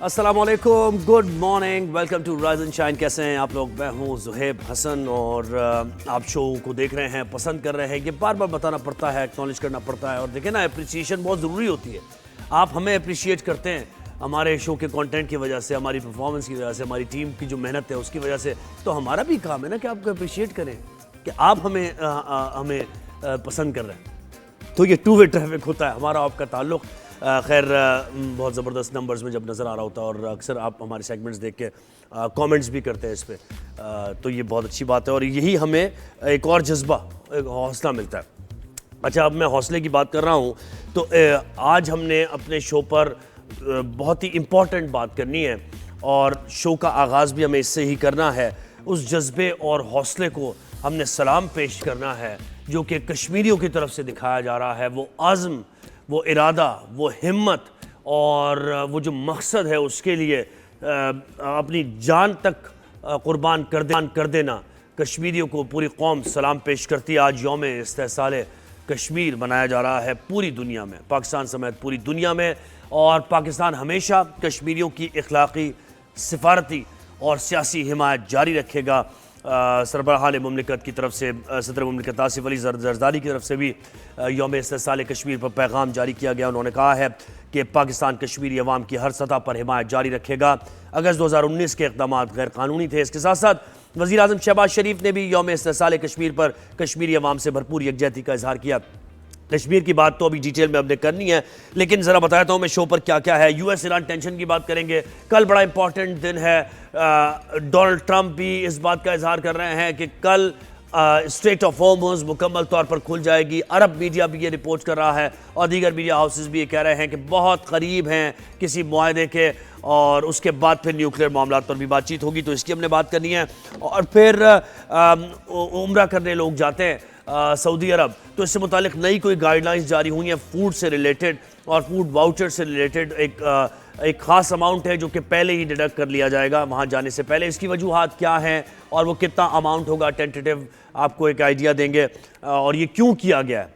अस्सलामुअलैकुम, good morning, welcome to rise and shine. कैसे हैं आप लोग? मैं हूं ज़ुहैब हसन और आप शो को देख रहे हैं, पसंद कर रहे हैं। ये बार बार बताना पड़ता है, एक्नॉलेज करना पड़ता है। और देखें ना, अप्रिसिएशन बहुत ज़रूरी होती है। आप हमें अप्रिशिएट करते हैं हमारे शो के कंटेंट की वजह से, हमारी परफॉर्मेंस की वजह से, हमारी टीम की जो मेहनत है उसकी वजह से। तो हमारा भी काम है ना कि आपको अप्रिशिएट करें कि आप हमें पसंद कर रहे हैं। तो ये टू वे ट्रैफिक होता है हमारा आपका ताल्लुक़। खैर, बहुत ज़बरदस्त नंबर्स में जब नज़र आ रहा होता है और अक्सर आप हमारे सेगमेंट्स देख के कमेंट्स भी करते हैं इस पर, तो ये बहुत अच्छी बात है और यही हमें एक और जज्बा, एक हौसला मिलता है। अच्छा, अब मैं हौसले की बात कर रहा हूँ तो आज हमने अपने शो पर बहुत ही इम्पॉर्टेंट बात करनी है और शो का आगाज़ भी हमें इससे ही करना है। उस जज्बे और हौसले को हमने सलाम पेश करना है जो कि कश्मीरियों की तरफ से दिखाया जा रहा है। वो आज़म, वो इरादा, वो हिम्मत और वो जो मकसद है उसके लिए अपनी जान तक कुर्बान कर देना, कश्मीरियों को पूरी कौम सलाम पेश करती है। आज यौम इस्तेहसाल कश्मीर मनाया जा रहा है पूरी दुनिया में, पाकिस्तान समेत पूरी दुनिया में। और पाकिस्तान हमेशा कश्मीरियों की इखलाकी, सिफारती और सियासी हिमायत जारी रखेगा। सरबराहान मुमलिकत की तरफ से सदर मुमलिकत आसिफ अली जरदारी की तरफ से भी यौम इस्तेहसाल कश्मीर पर पैगाम जारी किया गया। उन्होंने कहा है कि पाकिस्तान कश्मीरी अवाम की हर सतह पर हिमायत जारी रखेगा। अगस्त 2019 के इक़दाम गैर कानूनी थे। इसके साथ साथ वज़ीर आज़म शहबाज शरीफ ने भी यौम इस्तेहसाल कश्मीर पर कश्मीरी अवाम से भरपूर यकजहती का इजहार किया। कश्मीर की बात तो अभी डिटेल में हमने करनी है, लेकिन ज़रा बताता हूँ मैं शो पर क्या क्या है। यूएस ईरान टेंशन की बात करेंगे। कल बड़ा इंपॉर्टेंट दिन है। डोनाल्ड ट्रंप भी इस बात का इजहार कर रहे हैं कि कल स्ट्रेट ऑफ हॉर्मुज़ मुकम्मल तौर पर खुल जाएगी। अरब मीडिया भी ये रिपोर्ट कर रहा है और दीगर मीडिया हाउसेस भी ये कह रहे हैं कि बहुत करीब हैं किसी मुआहदे के और उसके बाद फिर न्यूक्लियर मामलात पर भी बातचीत होगी। तो इसकी हमने बात करनी है। और फिर उम्रा करने लोग जाते हैं सऊदी अरब, तो इससे मुतालिक नई कोई गाइडलाइंस जारी हुई हैं फूड से रिलेटेड और फूड वाउचर से रिलेटेड। एक ख़ास अमाउंट है जो कि पहले ही डिडक्ट कर लिया जाएगा वहाँ जाने से पहले। इसकी वजूहात क्या हैं और वो कितना अमाउंट होगा, टेंटेटिव आपको एक आइडिया देंगे और ये क्यों किया गया है,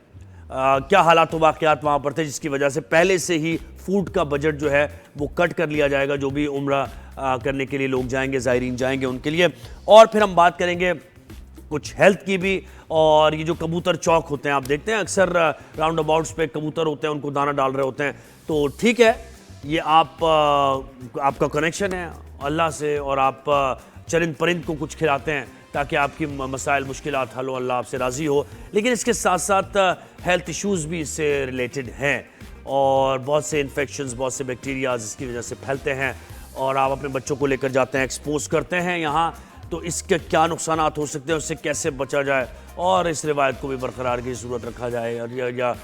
क्या हालात वाक़यात वहाँ पर थे जिसकी वजह से पहले से ही फूड का बजट जो है वो कट कर लिया जाएगा जो भी उम्रा करने के लिए लोग जाएंगे, ज़ायरीन जाएंगे उनके लिए। और फिर हम बात करेंगे कुछ हेल्थ की भी। और ये जो कबूतर चौक होते हैं, आप देखते हैं अक्सर राउंड अबाउट्स पे कबूतर होते हैं, उनको दाना डाल रहे होते हैं। तो ठीक है, ये आपका कनेक्शन है अल्लाह से और आप चरिंद परिंद को कुछ खिलाते हैं ताकि आपकी मसाइल मुश्किलात हल हो, अल्लाह आपसे राज़ी हो। लेकिन इसके साथ साथ हेल्थ इश्यूज़ भी इससे रिलेटेड हैं और बहुत से इन्फेक्शंस, बहुत से बैक्टीरियाज इसकी वजह से फैलते हैं और आप अपने बच्चों को लेकर जाते हैं, एक्सपोज करते हैं यहाँ। तो इसके क्या नुकसानात हो सकते हैं, उससे कैसे बचा जाए और इस रिवायत को भी बरकरार की ज़रूरत रखा जाए या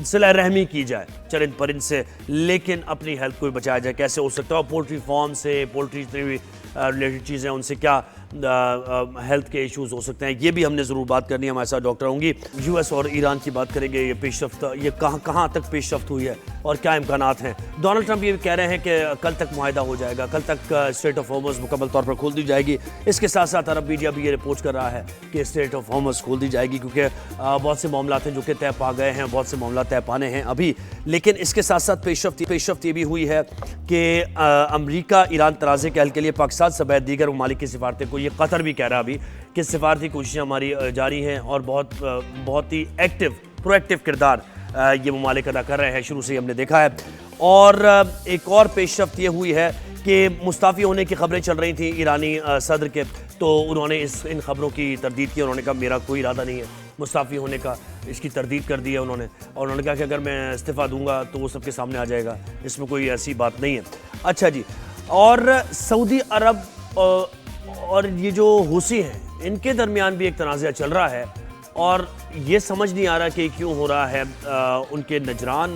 सिला रहमी की जाए चरिंद परिंद से, लेकिन अपनी हेल्थ को भी बचाया जाए। कैसे हो सकता है? पोल्ट्री फार्म से, पोल्ट्री से रिलेटेड चीज़ें, उनसे क्या हेल्थ के इश्यूज़ हो सकते हैं, ये भी हमने ज़रूर बात करनी है। हमारे साथ डॉक्टर होंगी। यूएस और ईरान की बात करेंगे। ये पेशरफ्त, ये कहाँ तक पेशरफ्त हुई है और क्या इम्कानात हैं। डोनाल्ड ट्रंप ये कह रहे हैं कि कल तक मुआहदा हो जाएगा, कल तक स्ट्रेट ऑफ हॉर्मुज़ मुकम्मल तौर पर खोल दी जाएगी। इसके साथ साथ अरब मीडिया भी ये रिपोर्ट कर रहा है कि स्ट्रेट ऑफ हॉर्मुज़ खोल दी जाएगी क्योंकि बहुत से मामला हैं जो कि तय पा गए हैं, बहुत से मामला तय पाने हैं अभी। लेकिन इसके साथ साथ पेशरफ्त ये भी हुई है कि अमरीका ईरान तनाज़े के हल के लिए पाकिस्तान समेत दीगर ममालिक की सिफारतें को, ये कतर भी कह रहा है अभी कि सिफारती कोशिशें हमारी जारी हैं और बहुत ही प्रोएक्टिव किरदार ये ममालिक अदा कर रहे हैं, शुरू से ही हमने देखा है। और एक और पेशरफ्त ये हुई है कि मुस्ताफ़ी होने की खबरें चल रही थी ईरानी सदर के, तो उन्होंने इन खबरों की तरदीद की। उन्होंने कहा मेरा कोई इरादा नहीं है मुस्ताफ़ी होने का, इसकी तरदीद कर दी है उन्होंने। और उन्होंने कहा कि अगर मैं इस्तीफ़ा दूंगा तो वो सबके सामने आ जाएगा, इसमें कोई ऐसी बात नहीं है। अच्छा जी, और सऊदी अरब और ये जो हूसी हैं इनके दरमियान भी एक तनाज़ा चल रहा है और ये समझ नहीं आ रहा कि क्यों हो रहा है। उनके नजरान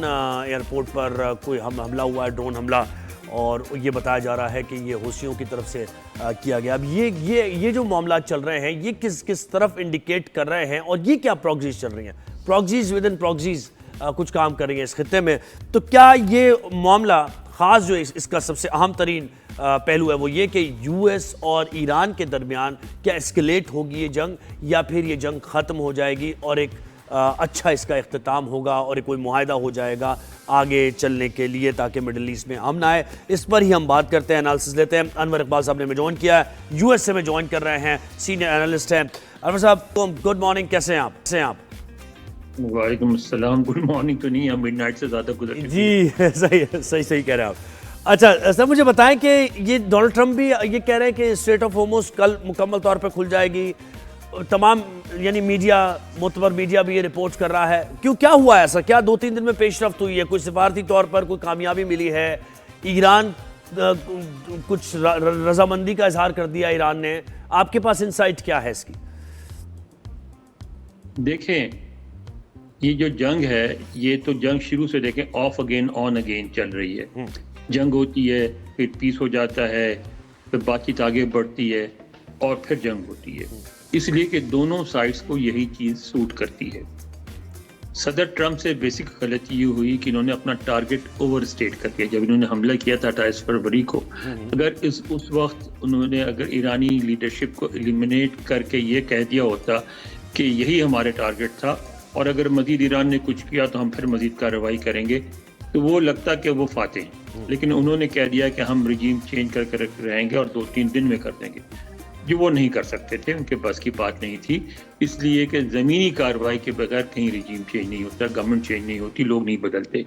एयरपोर्ट पर कोई हमला हुआ है, ड्रोन हमला, और ये बताया जा रहा है कि ये हूसियों की तरफ से किया गया। अब ये जो मामला चल रहे हैं ये किस तरफ इंडिकेट कर रहे हैं और ये क्या प्रॉक्सीज चल रही हैं, प्रॉक्सीज विद इन प्रॉक्सीज कुछ काम कर रही हैं इस खित्ते में। तो क्या ये मामला ख़ास जो इसका सबसे अहम तरीन पहलू है वो ये कि यूएस और ईरान के दरमियान क्या एस्केलेट होगी ये जंग या फिर ये जंग ख़त्म हो जाएगी और एक अच्छा इसका इख्तिताम होगा और कोई मुआहदा हो जाएगा आगे चलने के लिए ताकि मिडल ईस्ट में अमन आए। इस पर ही हम बात करते हैं, एनालिसिस लेते हैं। अनवर इकबाल साहब ने हमें ज्वाइन किया है, यूएसए में ज्वाइन कर रहे हैं, सीनियर एनालिस्ट हैं। अनवर साहब गुड मॉर्निंग, कैसे हैं आप? वालेकुम अस्सलाम। गुड मॉर्निंग तो नहीं, हम मिडनाइट से ज़्यादा गुजर चुके जी सही कह रहे हैं आप। अच्छा सर, मुझे बताएं कि ये डोनाल्ड ट्रंप भी ये कह रहे हैं कि स्ट्रेट ऑफ होर्मुज़ कल मुकम्मल तौर पर खुल जाएगी। तमाम यानी मीडिया, मोतबर मीडिया भी ये रिपोर्ट कर रहा है। क्या हुआ है ऐसा? क्या 2-3 दिन में पेशरफ्त हुई है? कोई सिफारती तौर पर कोई कामयाबी मिली है? ईरान कुछ रजामंदी का इजहार कर दिया ईरान ने। आपके पास इंसाइट क्या है इसकी? देखें, ये जो जंग है, ये तो जंग शुरू से देखें ऑफ अगेन ऑन अगेन चल रही है। जंग होती है, फिर पीस हो जाता है, फिर बातचीत आगे बढ़ती है और फिर जंग होती है। इसलिए कि दोनों साइड्स को यही चीज़ सूट करती है। सदर ट्रंप से बेसिक गलती ये हुई कि इन्होंने अपना टारगेट ओवर स्टेट कर दिया। जब इन्होंने हमला किया था 28 फरवरी को, अगर उस वक्त उन्होंने अगर ईरानी लीडरशिप को एलिमिनेट करके ये कह दिया होता कि यही हमारे टारगेट था और अगर मजीद ईरान ने कुछ किया तो हम फिर मजीद कार्रवाई करेंगे, तो वो लगता कि वो फाते हैं। लेकिन उन्होंने कह दिया कि हम रिजीम चेंज कर रहेंगे और 2-3 दिन में कर देंगे, जो वो नहीं कर सकते थे, उनके बस की बात नहीं थी। इसलिए कि ज़मीनी कार्रवाई के बगैर कहीं रिजीम चेंज नहीं होता, गवर्नमेंट चेंज नहीं होती, लोग नहीं बदलते।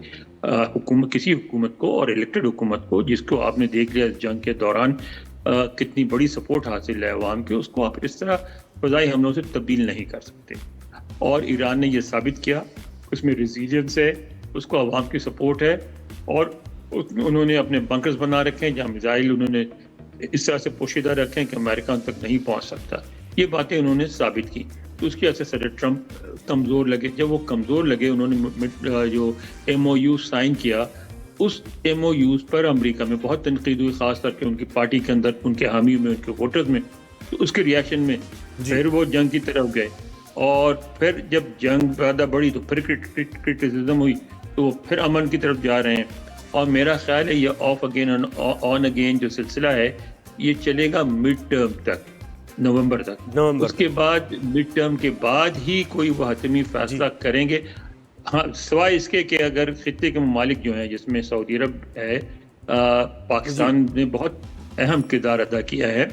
किसी हुकूमत को और इलेक्टेड हुकूमत को, जिसको आपने देख लिया जंग के दौरान कितनी बड़ी सपोर्ट हासिल है अवाम के, उसको आप इस तरह फ़ज़ाई हमलों से तब्दील नहीं कर सकते। और ईरान ने यह साबित किया, उसमें रेजिलियंस है, उसको अवाम की सपोर्ट है और उन्होंने अपने बंकर्स बना रखे हैं जहाँ मिसाइल उन्होंने इस तरह से पोशीदा रखे हैं कि अमेरिका तक नहीं पहुंच सकता। ये बातें उन्होंने साबित की। तो उसकी वजह से सदर ट्रंप कमज़ोर लगे। जब वो कमज़ोर लगे, उन्होंने जो MOU साइन किया, उस MOU पर अमेरिका में बहुत तनकीद हुई, ख़ास करके उनकी पार्टी के अंदर, उनके हामी में, उनके वोटर्स में। तो उसके रिएक्शन में फिर वो जंग की तरफ गए और फिर जब जंग ज़्यादा बढ़ी तो फिर क्रिटिसिज्म हुई, तो वो फिर अमन की तरफ जा रहे हैं। और मेरा ख्याल है ये ऑफ अगेन ऑन अगेन जो सिलसिला है ये चलेगा मिड टर्म तक, नवंबर तक। उसके बाद मिड टर्म के बाद ही कोई वो हतमी फैसला करेंगे। हाँ, सिवाय इसके कि अगर खित्ते के ममालिक जो हैं, जिसमें सऊदी अरब है, पाकिस्तान ने बहुत अहम किरदार अदा किया है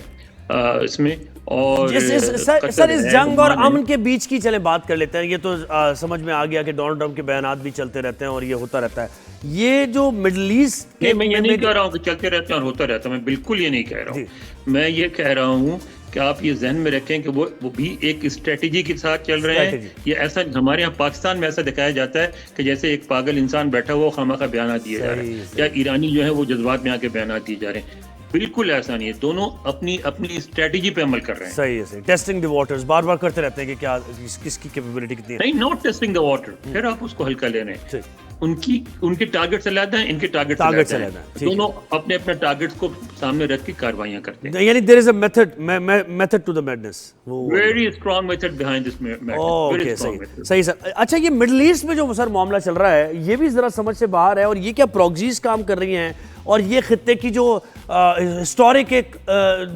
इसमें, और सर इस जंग और अमन के बीच की चले बात कर लेते हैं। ये तो समझ में आ गया कि डोनाल्ड ट्रंप के बयानात भी चलते रहते हैं और ये होता रहता है। ये जो मिडल ईस्ट मैं ये नहीं कह रहा हूँ कि चलते रहते हैं और होता रहता है, मैं बिल्कुल ये नहीं कह रहा हूँ। मैं ये कह रहा हूँ कि आप ये जहन में रखें कि वो भी एक स्ट्रेटेजी के साथ चल रहे हैं। ये ऐसा हमारे यहाँ पाकिस्तान में ऐसा दिखाया जाता है कि जैसे एक पागल इंसान बैठा हुआ खामखा बयानात दिए जा रहे हैं, या ईरानी जो है वो जज्बात में आके बयानात दिए जा रहे हैं। बिल्कुल ऐसा नहीं है, दोनों अपनी स्ट्रेटेजी पे अमल कर रहे हैं। सही है, टेस्टिंग द वाटर्स बार बार करते रहते हैं कि क्या किसकी कैपेबिलिटी कितनी है। नहीं, नॉट टेस्टिंग द वाटर, फिर आप उसको हल्का ले रहे हैं। उनके टारगेट से ज्यादा है, इनके टारगेट से ज्यादा है। दोनों अपने टारगेट्स को सामने रख के कार्रवाइयां करते हैं। यानी there is a method to the madness, very strong method behind this madness. Okay, सही सर। अच्छा, ये मिडिल ईस्ट में जो सर मामला चल रहा है ये भी जरा समझ से बाहर है, और ये क्या प्रॉक्सीज काम कर रही हैं, और ये खित्ते की जो हिस्टोरिक एक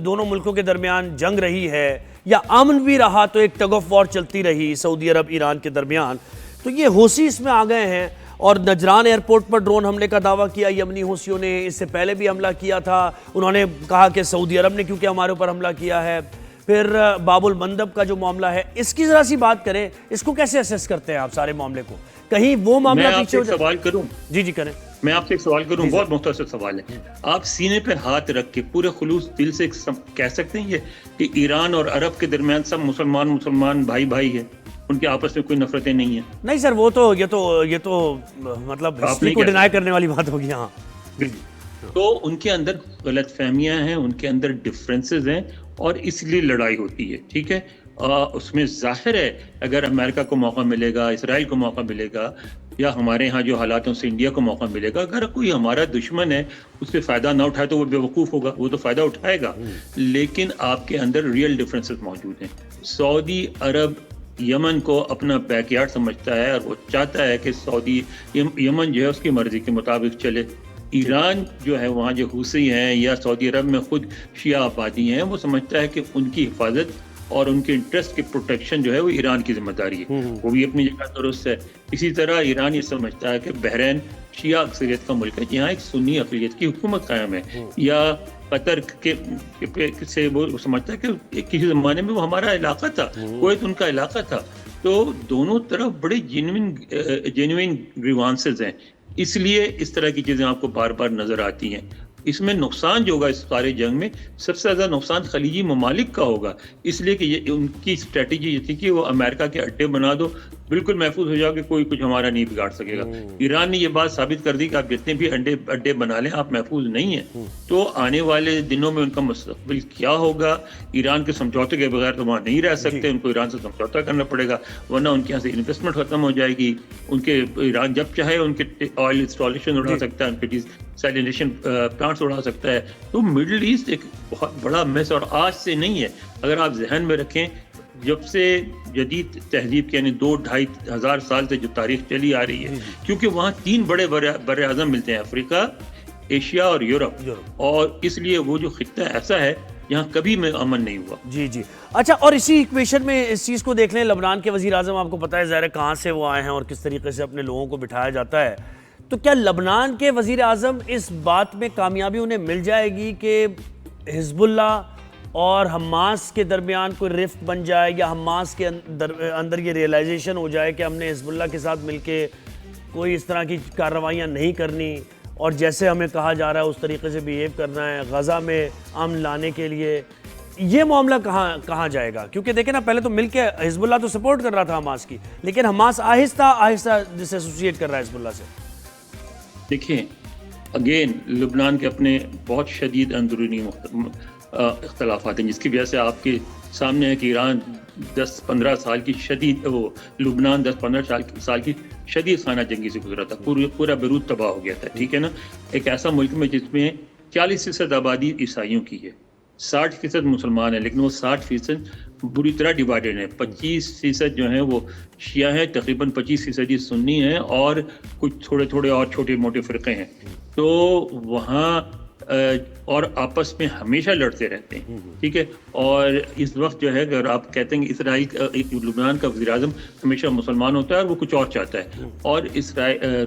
दोनों मुल्कों के दरमियान जंग रही है, या अमन भी रहा तो एक टग ऑफ वॉर चलती रही सऊदी अरब ईरान के दरमियान, तो ये हौसी इसमें आ गए हैं। और नजरान एयरपोर्ट पर ड्रोन हमले का दावा किया यमनी हौसियों ने, इससे पहले भी हमला किया था। उन्होंने कहा कि सऊदी अरब ने क्योंकि हमारे ऊपर हमला किया है। फिर बाबुल मंदब का जो मामला है, इसकी जरा सी बात करें, इसको कैसे असेस करते हैं आप सारे मामले को? कहीं वो मामला पीछे हो जाए? सवाल करूं? जी करें। मैं आपसे एक सवाल करूं, बहुत मुख्तसर सवाल है। आप सीने पे हाथ रख के पूरे खुलूस दिल से कह सकते हैं ये कि ईरान और अरब के दरमियान सब मुसलमान भाई भाई है, उनके आपस में कोई नफरतें नहीं है? नहीं सर, वो तो ये तो मतलब हिस्ट्री को डिनाई करने वाली बात होगी। हाँ, तो उनके अंदर गलतफहमियां हैं, उनके अंदर डिफरेंसेस हैं और इसलिए लड़ाई होती है। ठीक है, उसमें जाहिर है अगर अमेरिका को मौका मिलेगा, इसराइल को मौका मिलेगा, या हमारे यहाँ जो हालात हैं उससे इंडिया को मौका मिलेगा, अगर कोई हमारा दुश्मन है उससे फ़ायदा ना उठाए तो वो बेवकूफ़ होगा, वो तो फ़ायदा उठाएगा। लेकिन आपके अंदर रियल डिफरेंसेस मौजूद हैं। सऊदी अरब यमन को अपना बैकयार्ड समझता है और वो चाहता है कि यमन जो है उसकी मर्जी के मुताबिक चले। ईरान जो है, वहाँ जो हुसी हैं या सऊदी अरब में खुद शिया आबादी हैं, वो समझता है कि उनकी हिफाजत और उनके इंटरेस्ट की प्रोटेक्शन जो है वो ईरान की जिम्मेदारी है, वो भी अपनी जगह दुरुस्त है। इसी तरह ईरान ये समझता है कि बहरीन शिया अक्सरियत का मुल्क है, जहाँ एक सुन्नी अक़लियत की हुकूमत कायम है, या कतर से वो समझता है कि किसी ज़माने में वो हमारा इलाका था, कुवैत उनका इलाका था। तो दोनों तरफ बड़े जेन्युइन ग्रीवांसेस हैं, इसलिए इस तरह की चीज़ें आपको बार बार नज़र आती हैं। इसमें नुकसान जो होगा इस सारे जंग में, सबसे ज़्यादा नुकसान खलीजी ममालिक का होगा, इसलिए कि ये उनकी स्ट्रेटजी ये थी कि वो अमेरिका के अड्डे बना दो, बिल्कुल महफूज हो जाओगे, कोई कुछ हमारा नहीं बिगाड़ सकेगा। ईरान ने ये बात साबित कर दी कि आप जितने भी अड्डे बना लें, आप महफूज नहीं हैं। तो आने वाले दिनों में उनका मुस्तकबिल क्या होगा, ईरान के समझौते के बगैर तो वहाँ नहीं रह सकते, उनको ईरान से समझौता करना पड़ेगा, वरना उनके यहाँ से इन्वेस्टमेंट खत्म हो जाएगी। उनके ईरान जब चाहे उनके ऑयल इंस्टॉलेशन उड़ा सकता है, उनके सैलिनेशन प्लांट्स उड़ा सकता है। तो मिडल ईस्ट एक बहुत बड़ा मेस, और आज से नहीं है। अगर आप जहन में रखें, जब से जदीद तहजीब के यानी 2-2.5 हज़ार साल से जो तारीख चली आ रही है, क्योंकि वहाँ 3 बड़े बड़े आज़म मिलते हैं, अफ्रीका, एशिया और यूरोप, और इसलिए वो जो खित्ता ऐसा है यहाँ कभी में अमन नहीं हुआ। जी जी। अच्छा, और इसी इक्वेशन में इस चीज़ को देख लें, लबनान के वज़ीर आज़म, आपको पता है ज़ाहिर कहाँ से वो आए हैं और किस तरीके से अपने लोगों को बिठाया जाता है। तो क्या लबनान के वज़ीर आज़म इस बात में कामयाबी उन्हें मिल जाएगी कि हिज़्बुल्लाह और हमास के दरमियान कोई रिफ्ट बन जाए, या हमास के अंदर ये रियलाइजेशन हो जाए कि हमने हिज़्बुल्लाह के साथ मिलके कोई इस तरह की कार्रवाइयाँ नहीं करनी, और जैसे हमें कहा जा रहा है उस तरीके से बिहेव करना है गज़ा में अमन लाने के लिए? ये मामला कहाँ जाएगा? क्योंकि देखें ना, पहले तो मिलके हिज़्बुल्लाह तो सपोर्ट कर रहा था हमास की, लेकिन हमास आहिस्ता आहिस्ता डिसएसोसिएट कर रहा है हिज़्बुल्लाह से। देखिए, अगेन लुबनान के अपने बहुत शदीद अंदरूनी इख्तलाफात हैं, जिसकी वजह से आपके सामने है कि ईरान 10-15 साल की शदीद, वो लुबनान 10-15 साल की शदीद खाना जंगी से गुजरा था, पूरा बेरूत तबाह हो गया था। ठीक है ना, एक ऐसा मुल्क में जिसमें 40% आबादी ईसाइयों की है, 60% मुसलमान है, लेकिन वो 60% बुरी तरह डिवाइडेड है। 25% जो हैं वो शिया हैं, तकरीबन 25% सुन्नी हैं, और कुछ थोड़े थोड़े और छोटे मोटे फ़िरक़े हैं। तो वहाँ और आपस में हमेशा लड़ते रहते हैं। ठीक है, और इस वक्त जो है, अगर आप कहते हैं कि इसराइल, लुबनान का वज़ीर आज़म हमेशा मुसलमान होता है और वो कुछ और चाहता है, और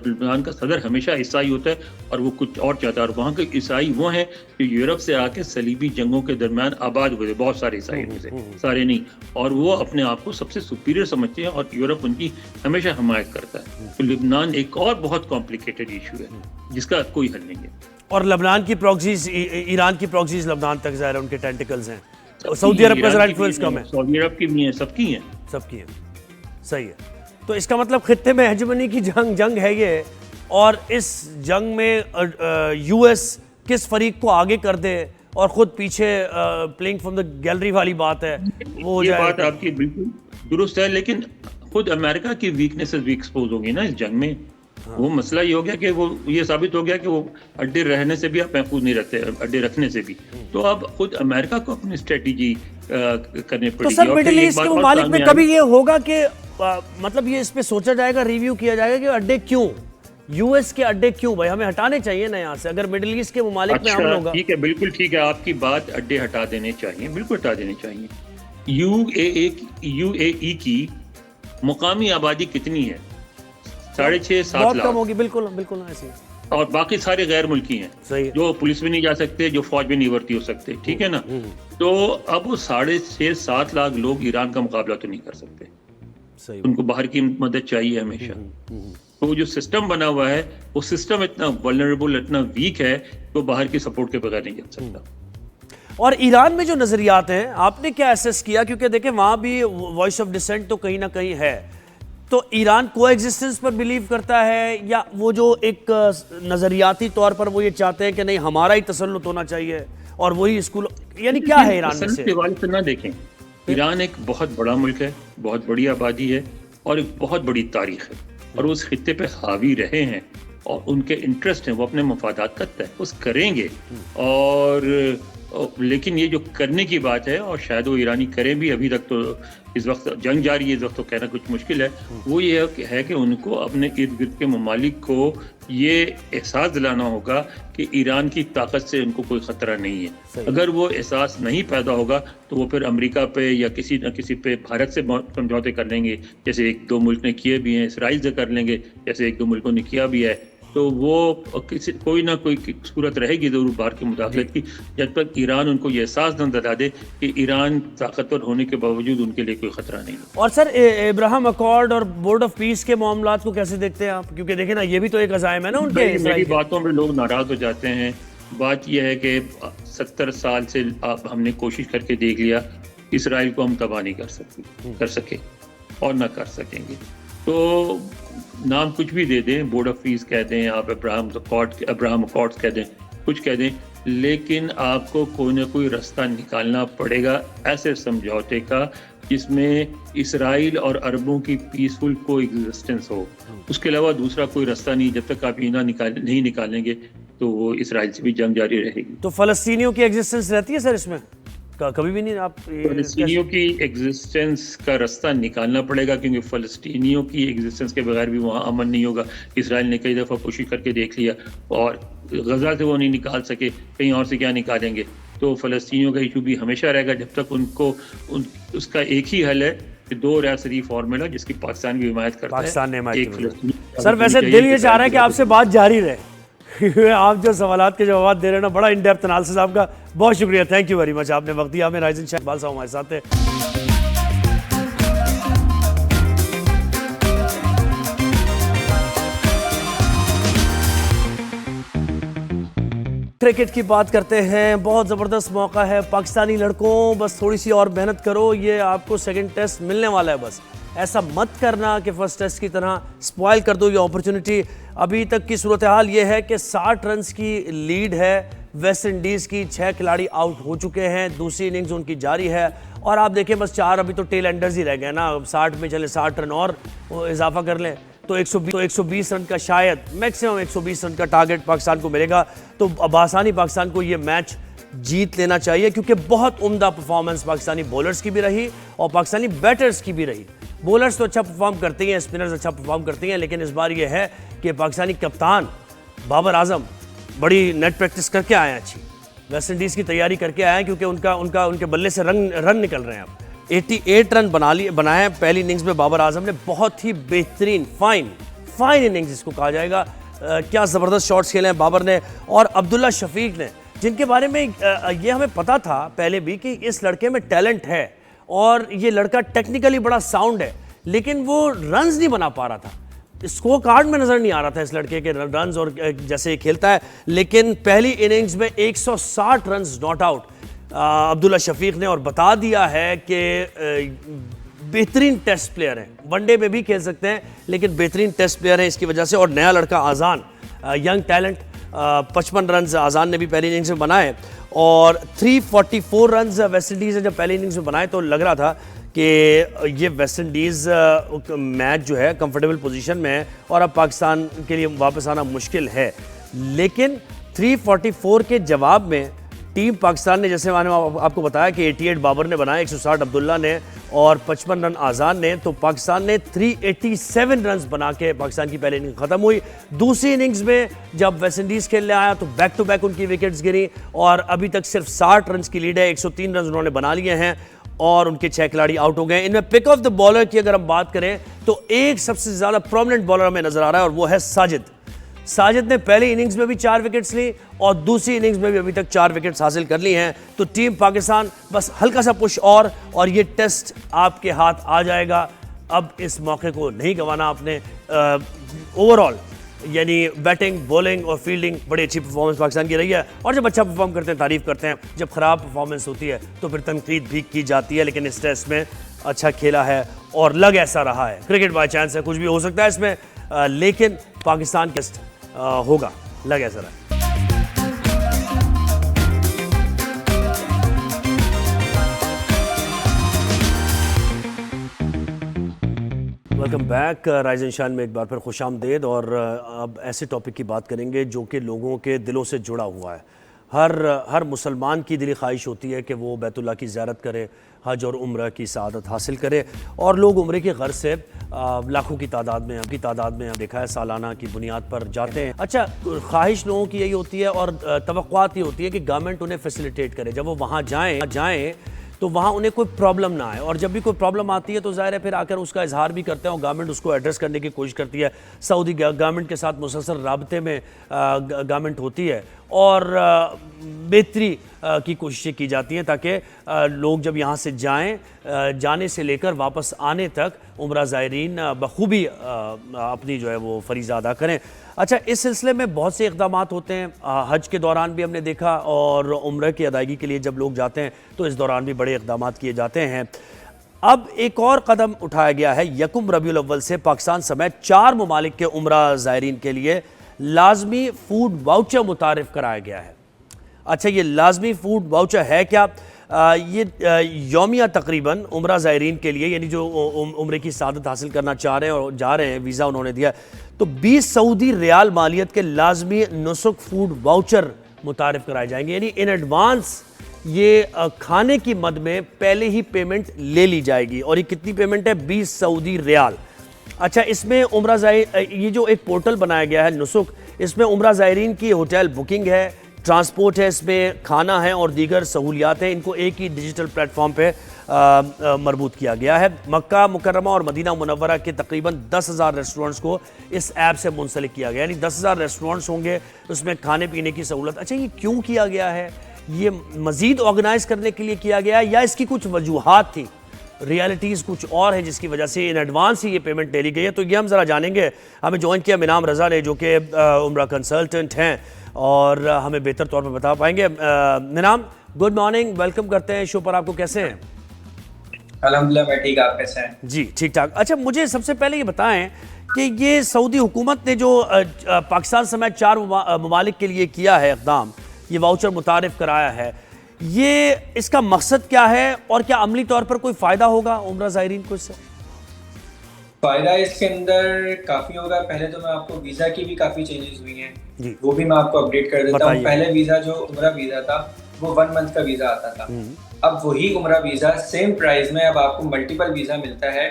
लुबनान का सदर हमेशा ईसाई होता है और वो कुछ और चाहता है। और वहाँ के ईसाई वो हैं जो यूरोप से आके सलीबी जंगों के दरमियान आबाद हुए थे, बहुत सारे ईसाई में से, सारे नहीं, और वो अपने आप को सबसे सुपीरियर समझते हैं, और यूरोप उनकी हमेशा हिमायत करता है। तो लुबनान एक और बहुत कॉम्प्लिकेटेड इशू है जिसका कोई हल नहीं है। और लबनान की प्रॉक्सीज, ईरान की प्रॉक्सीज लबनान तक ज़ाहिर है उनके टेंटिकल्स हैं। सऊदी अरब का ज़रा इन्फ्लुएंस कम है, सऊदी अरब की भी हैं, सबकी हैं, सबकी हैं। सही है। तो इसका मतलब खित्ते में हेजेमनी की जंग है ये, और इस जंग में यूएस किस फरीक को आगे कर दे और खुद पीछे प्लेइंग फ्रॉम द गैलरी वाली बात है, वो हो ये जाए। बात आपकी बिल्कुल दुरुस्त है, लेकिन खुद अमेरिका की वीकनेसेस भी एक्सपोज होगी ना इस जंग में। वो मसला ये हो गया कि वो ये साबित हो गया कि वो अड्डे रहने से भी आप महफूज नहीं रहते, अड्डे रखने से भी। तो अब खुद अमेरिका को अपनी स्ट्रेटेजी करनी तो पड़ेगी। सर, मिडिल ईस्ट के ममालिक में कभी ये होगा कि मतलब ये इस पे सोचा जाएगा, रिव्यू किया जाएगा कि अड्डे क्यों, यूएस के अड्डे क्यों भाई हमें हटाने चाहिए ना यहाँ से, अगर मिडिल ईस्ट के ममालिक में अमन होगा? ठीक है, बिल्कुल ठीक है, आपकी बात, अड्डे हटा देने चाहिए, बिल्कुल हटा देने चाहिए। यूएई की मुकामी आबादी कितनी है? 6.5-7 बहुत लाख कम होगी, बिल्कुल बिल्कुल ऐसे। और बाकी सारे गैर मुल्की हैं, सही है। जो पुलिस भी नहीं जा सकते, जो फौज भी नहीं भर्ती हो सकते। ठीक है ना, तो अब वो 6.5-7 लाख लोग ईरान का मुकाबला तो नहीं कर सकते, सही। उनको बाहर की मदद चाहिए हमेशा। तो जो सिस्टम बना हुआ है, वो सिस्टम इतना वल्नरेबल, इतना वीक है, तो बाहर की सपोर्ट के बगैर नहीं चल सकता। और ईरान में जो नजरियात हैं, आपने क्या एसेस किया? क्योंकि देखें वहां भी वॉइस ऑफ डिसेंट तो कहीं ना कहीं है। तो ईरान को एग्जिस्टेंस पर बिलीव करता है, या वो जो एक नजरियाती तौर पर वो ये चाहते हैं कि नहीं हमारा ही तसल्लुत होना चाहिए और वही स्कूल, यानी क्या है ईरान में से? के हवाले से ना देखें, ईरान एक बहुत बड़ा मुल्क है, बहुत बड़ी आबादी है, और एक बहुत बड़ी तारीख है, और उस खित्ते पे हावी रहे हैं, और उनके इंटरेस्ट हैं, वो अपने मफादात का तहफ़्फ़ुज़ करेंगे। और लेकिन ये जो करने की बात है, और शायद वो ईरानी करें भी, अभी तक तो इस वक्त जंग जारी है, इस वक्त तो कहना कुछ मुश्किल है, वो ये है कि उनको अपने इर्द गिर्द के ममालिक को ये एहसास दिलाना होगा कि ईरान की ताकत से उनको कोई खतरा नहीं है। अगर वो एहसास नहीं पैदा होगा तो वो फिर अमेरिका पे या किसी न किसी पे भारत से समझौते कर लेंगे, जैसे एक दो मुल्क ने किए भी हैं, इसराइल से कर लेंगे जैसे एक दो मुल्कों ने किया भी है। तो वो कोई ना कोई सूरत रहेगी जरूर बाहर की मुदाखलत की, जब तक ईरान उनको ये एहसास न दिला दे कि ईरान ताकतवर होने के बावजूद उनके लिए कोई खतरा नहीं है। और सर इब्राहिम अकॉर्ड और बोर्ड ऑफ पीस के मामलात को कैसे देखते हैं आप? क्योंकि देखें ना, ये भी तो एक अज़ाइम है ना उनके। मेरी बातों में लोग नाराज हो जाते हैं। बात यह है कि 70 साल से हमने कोशिश करके देख लिया, इसराइल को हम तबाह नहीं कर सके और ना कर सकेंगे। तो नाम कुछ भी दे दें, बोर्ड ऑफ पीस कह दें, आप अब्राहम अकॉर्ड्स कह दें, कुछ कह दें, लेकिन आपको कोई ना कोई रास्ता निकालना पड़ेगा ऐसे समझौते का जिसमें इसराइल और अरबों की पीसफुल को एग्जिस्टेंस हो। उसके अलावा दूसरा कोई रास्ता नहीं। जब तक आप ये नहीं निकालेंगे तो वो इसराइल से भी जंग जारी रहेगी। तो फलस्तीनियों की एग्जिस्टेंस रहती है सर इसमें? कभी भी नहीं आप फलस्तीनियों की एग्जिस्टेंस का रास्ता निकालना पड़ेगा, क्योंकि फलस्तीनियों की एग्जिस्टेंस के बगैर भी वहाँ अमन नहीं होगा। इसराइल ने कई दफ़ा कोशिश करके देख लिया और गजा से वो नहीं निकाल सके, कहीं और से क्या निकालेंगे। तो फलस्तीनियों का इशू भी हमेशा रहेगा जब तक उसका एक ही हल है कि दो रियासती फॉर्मूला, जिसकी पाकिस्तान भी हिमायत करता है। पाकिस्तान ने हिमायत की है। सर वैसे दिल ये चाह रहा है कि आपसे बात जारी रहे। आप जो सवालात के जवाब दे रहे हैं ना, बड़ा इन डेप्थ एनालिसिस, आपका बहुत शुक्रिया, थैंक यू वेरी मच। आपने वक्त दिया हमें। राइजन शाह इकबाल साहब हमारे साथ थे। क्रिकेट की बात करते हैं। बहुत ज़बरदस्त मौका है पाकिस्तानी लड़कों, बस थोड़ी सी और मेहनत करो, ये आपको सेकंड टेस्ट मिलने वाला है। बस ऐसा मत करना कि फर्स्ट टेस्ट की तरह स्पॉइल कर दो ये अपॉर्चुनिटी। अभी तक की सूरत हाल ये है कि 60 रन की लीड है वेस्ट इंडीज़ की, 6 खिलाड़ी आउट हो चुके हैं, दूसरी इनिंग्स उनकी जारी है। और आप देखें बस 4 अभी तो टेल एंडर्स ही रह गए ना। 60 में चले 60 रन और इजाफा कर लें तो 120 रन का, शायद मैक्सिमम 120 रन का टारगेट पाकिस्तान को मिलेगा। तो अब आसानी पाकिस्तान को ये मैच जीत लेना चाहिए, क्योंकि बहुत उम्दा परफॉर्मेंस पाकिस्तानी बॉलर्स की भी रही और पाकिस्तानी बैटर्स की भी रही। बॉलर्स तो अच्छा परफॉर्म करते हैं, स्पिनर्स अच्छा परफॉर्म करते हैं, लेकिन इस बार ये है कि पाकिस्तानी कप्तान बाबर आजम बड़ी नेट प्रैक्टिस करके आए हैं, अच्छी वेस्ट इंडीज़ की तैयारी करके आए हैं, क्योंकि उनके बल्ले से रन निकल रहे हैं। अब 88 रन बनाए पहली इनिंग्स में बाबर आजम ने। बहुत ही बेहतरीन फाइन इनिंग्स इसको कहा जाएगा। क्या ज़बरदस्त शॉट्स खेले हैं बाबर ने और अब्दुल्ला शफीक ने, जिनके बारे में ये हमें पता था पहले भी कि इस लड़के में टैलेंट है और ये लड़का टेक्निकली बड़ा साउंड है, लेकिन वो रन्स नहीं बना पा रहा था। स्कोर कार्ड में नज़र नहीं आ रहा था इस लड़के के रन्स और जैसे ये खेलता है। लेकिन पहली इनिंग्स में 160 runs not out Abdullah Shafique ने, और बता दिया है कि बेहतरीन टेस्ट प्लेयर हैं, वनडे में भी खेल सकते हैं, लेकिन बेहतरीन टेस्ट प्लेयर हैं इसकी वजह से। और नया लड़का आज़ान, यंग टैलेंट, 55 रन आज़ान ने भी पहली इनिंग्स में बनाए और 344 रन वेस्ट इंडीज़ ने जब पहली इनिंग्स में बनाए तो लग रहा था कि ये वेस्ट इंडीज़ मैच जो है कंफर्टेबल पोजीशन में है और अब पाकिस्तान के लिए वापस आना मुश्किल है। लेकिन 344 के जवाब में टीम पाकिस्तान ने, जैसे मैंने आपको बताया कि 88 बाबर ने बनाए, 160 अब्दुल्ला ने और 55 रन आज़ान ने, तो पाकिस्तान ने 387 रन बना के पाकिस्तान की पहली इनिंग खत्म हुई। दूसरी इनिंग्स में जब वेस्ट इंडीज़ खेलने आया तो बैक टू बैक उनकी विकेट्स गिरी और अभी तक सिर्फ 60 रन की लीड है। 103 रन उन्होंने बना लिए हैं और उनके 6 खिलाड़ी आउट हो गए। इनमें पिक ऑफ द बॉलर की अगर हम बात करें तो एक सबसे ज़्यादा प्रोमिनेंट बॉलर हमें नजर आ रहा है और वो है साजिद ने पहली इनिंग्स में भी 4 विकेट्स ली और दूसरी इनिंग्स में भी अभी तक 4 विकेट्स हासिल कर ली हैं। तो टीम पाकिस्तान बस हल्का सा पुश और ये टेस्ट आपके हाथ आ जाएगा। अब इस मौके को नहीं गंवाना आपने। ओवरऑल यानी बैटिंग, बॉलिंग और फील्डिंग बड़ी अच्छी परफॉर्मेंस पाकिस्तान की रही है और जब अच्छा परफॉर्म करते हैं तारीफ करते हैं, जब ख़राब परफॉर्मेंस होती है तो फिर तनकीद भी की जाती है। लेकिन इस टेस्ट में अच्छा खेला है और लग ऐसा रहा है, क्रिकेट बाय चांस है, कुछ भी हो सकता है इसमें, लेकिन पाकिस्तान टेस्ट होगा, लग ऐसा रहा है। Welcome back. राइजन शान में एक बार फिर खुशामदीद और अब ऐसे टॉपिक की बात करेंगे जो कि लोगों के दिलों से जुड़ा हुआ है। हर मुसलमान की दिली ख्वाहिश होती है कि वो बैतुल्लाह की ज़ियारत करे, हज और उम्र की सआदत हासिल करे, और लोग उम्र की गर्ज से लाखों की तादाद में देखा है सालाना की बुनियाद पर जाते हैं। अच्छा, ख्वाहिश लोगों की यही होती है और तवक्कुआत ये होती है कि गवर्नमेंट उन्हें फैसिलिटेट करे, जब वो वहाँ जाएँ तो वहाँ उन्हें कोई प्रॉब्लम ना आए, और जब भी कोई प्रॉब्लम आती है तो ज़ाहिर है फिर आकर उसका इजहार भी करते हैं और गवर्नमेंट उसको एड्रेस करने की कोशिश करती है। सऊदी गवर्नमेंट के साथ मुसलसल राब्ते में गवर्नमेंट होती है और बेहतरी की कोशिशें की जाती हैं ताकि लोग जब यहाँ से जाने से लेकर वापस आने तक उम्रा ज़ायरीन बखूबी अपनी जो है वो फरीज़ा अदा करें। अच्छा, इस सिलसिले में बहुत से इक़दाम होते हैं, हज के दौरान भी हमने देखा, और उम्र की अदायगी के लिए जब लोग जाते हैं तो इस दौरान भी बड़े इक़दाम किए जाते हैं। अब एक और कदम उठाया गया है, यकुम रबीउल अव्वल से पाकिस्तान समेत 4 ममालिक के उम्रा ज़ायरीन के लिए लाजमी फ़ूड वाउचर मुतारिफ़ कराया गया है। अच्छा, ये लाजमी फ़ूड वाउचर है क्या? ये यौमिया तकरीबन उम्रा ज़ायरीन के लिए, यानी जो उम्रे की सआदत हासिल करना चाह रहे हैं और जा रहे हैं, वीज़ा उन्होंने दिया, तो 20 सऊदी रियाल मालियत के लाजमी नुसुक फ़ूड वाउचर मुतारिफ़ कराए जाएंगे, यानी इन एडवांस ये खाने की मद में पहले ही पेमेंट ले ली जाएगी। और ये कितनी पेमेंट है? 20 सऊदी रियाल। अच्छा, इसमें ये जो एक पोर्टल बनाया गया है नुसुक, इसमें उम्रा ज़ायरीन की होटल बुकिंग है, ट्रांसपोर्ट है, इसमें खाना है और दीगर सहूलियात हैं। इनको एक ही डिजिटल प्लेटफॉर्म पे मरबूत किया गया है। मक्का मुकर्रमा और मदीना मुनव्वरा के तकरीबन 10,000 रेस्टोरेंट्स को इस ऐप से मुंसलिक किया गया, यानी 10,000 रेस्टोरेंट्स होंगे, उसमें खाने पीने की सहूलत। अच्छा, ये क्यों किया गया है? ये मज़ीद ऑर्गेनाइज करने के लिए किया गया है या इसकी कुछ वजूहात थी, रियलिटीज़ कुछ और है जिसकी वजह से इन एडवांस ही ये पेमेंट ले ली गई है? तो ये हम ज़रा जानेंगे। हमें ज्वाइन किया मिनाम रज़ा ने, जो कि उम्रा कंसल्टेंट हैं और हमें बेहतर तौर पर बता पाएंगे। मिनाम, गुड मॉर्निंग, वेलकम करते हैं शो पर। आपको कैसे हैं? अल्हम्दुलिल्लाह, मैं ठीक, आप कैसे हैं? जी, ठीक ठाक। अच्छा, मुझे सबसे पहले ये बताएं कि ये सऊदी हुकूमत ने जो पाकिस्तान समेत 4 ममालिक के लिए किया है इक़दाम, ये वाउचर मुतारिफ़ कराया है, ये इसका मकसद क्या है और क्या अमली तौर पर कोई फ़ायदा होगा उम्रा ज़ायरीन को इससे? फ़ायदा इसके अंदर काफ़ी होगा। पहले तो मैं आपको वीज़ा की भी काफ़ी चेंजेस हुई हैं जी, वो भी मैं आपको अपडेट कर देता हूँ। पहले वीज़ा जो उम्रा वीज़ा था वो 1 मंथ का वीज़ा आता था। अब वही उम्रा वीज़ा सेम प्राइस में अब आपको मल्टीपल वीज़ा मिलता है,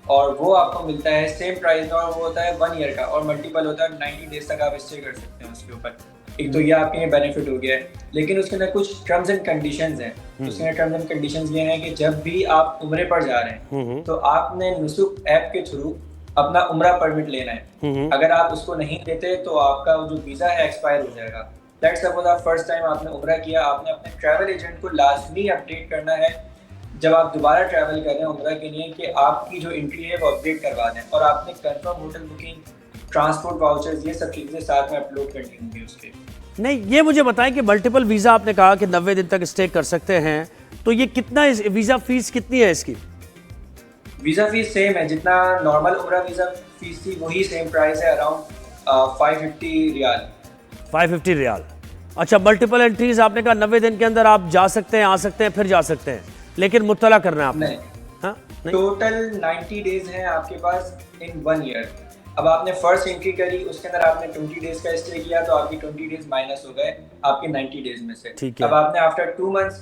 और वो आपको मिलता है सेम प्राइस में, और वो होता है 1 ईयर का, और मल्टीपल होता है 90 डेज तक आप स्टे कर सकते हैं उसके ऊपर। एक तो ये आपके लिए बेनिफिट हो गया है, लेकिन उसके अंदर कुछ टर्म्स एंड कंडीशंस हैं। उसके अंदर टर्म्स एंड कंडीशंस ये हैं कि जब भी आप उम्रे पर जा रहे हैं तो आपने नुसुक ऐप के थ्रू अपना उम्रा परमिट लेना है। अगर आप उसको नहीं देते तो आपका जो वीज़ा है एक्सपायर हो जाएगा। लेट्स सपोज आप फर्स्ट टाइम आपने उम्रा किया, आपने अपने ट्रैवल एजेंट को लाजमी अपडेट करना है जब आप दोबारा ट्रैवल कर रहे हैं उम्रा के लिए, कि आपकी जो एंट्री है वो अपडेट करवा दें, और आपने confirm hotel booking, transport vouchers, ये सब चीज़ें साथ में अपलोड करनी होंगी उसके। नहीं, ये मुझे बताएं कि मल्टीपल वीज़ा आपने कहा कि 90 दिन तक स्टे कर सकते हैं, तो ये कितना वीज़ा फ़ीस कितनी है इसकी? वीज़ा फीस सेम है, जितना नॉर्मल उम्रा वीज़ा फीस थी वही सेम प्राइस है, अराउंड 550 रियाल। 550 रियाल। अच्छा, मल्टीपल एंट्रीज आपने कहा 90 दिन के अंदर आप जा सकते हैं, आ सकते हैं, फिर जा सकते हैं, लेकिन मुत्तला करना है आपने। नहीं, हाँ, टोटल 90 डेज हैं आपके पास इन 1 ईयर। अब आपने फर्स्ट एंट्री करी, उसके अंदर आपने 20 डेज का स्टे किया, तो आपकी 20 डेज माइनस हो गए आपके 90 डेज में से। ठीक है। अब आपने आफ्टर 2 मंथ्स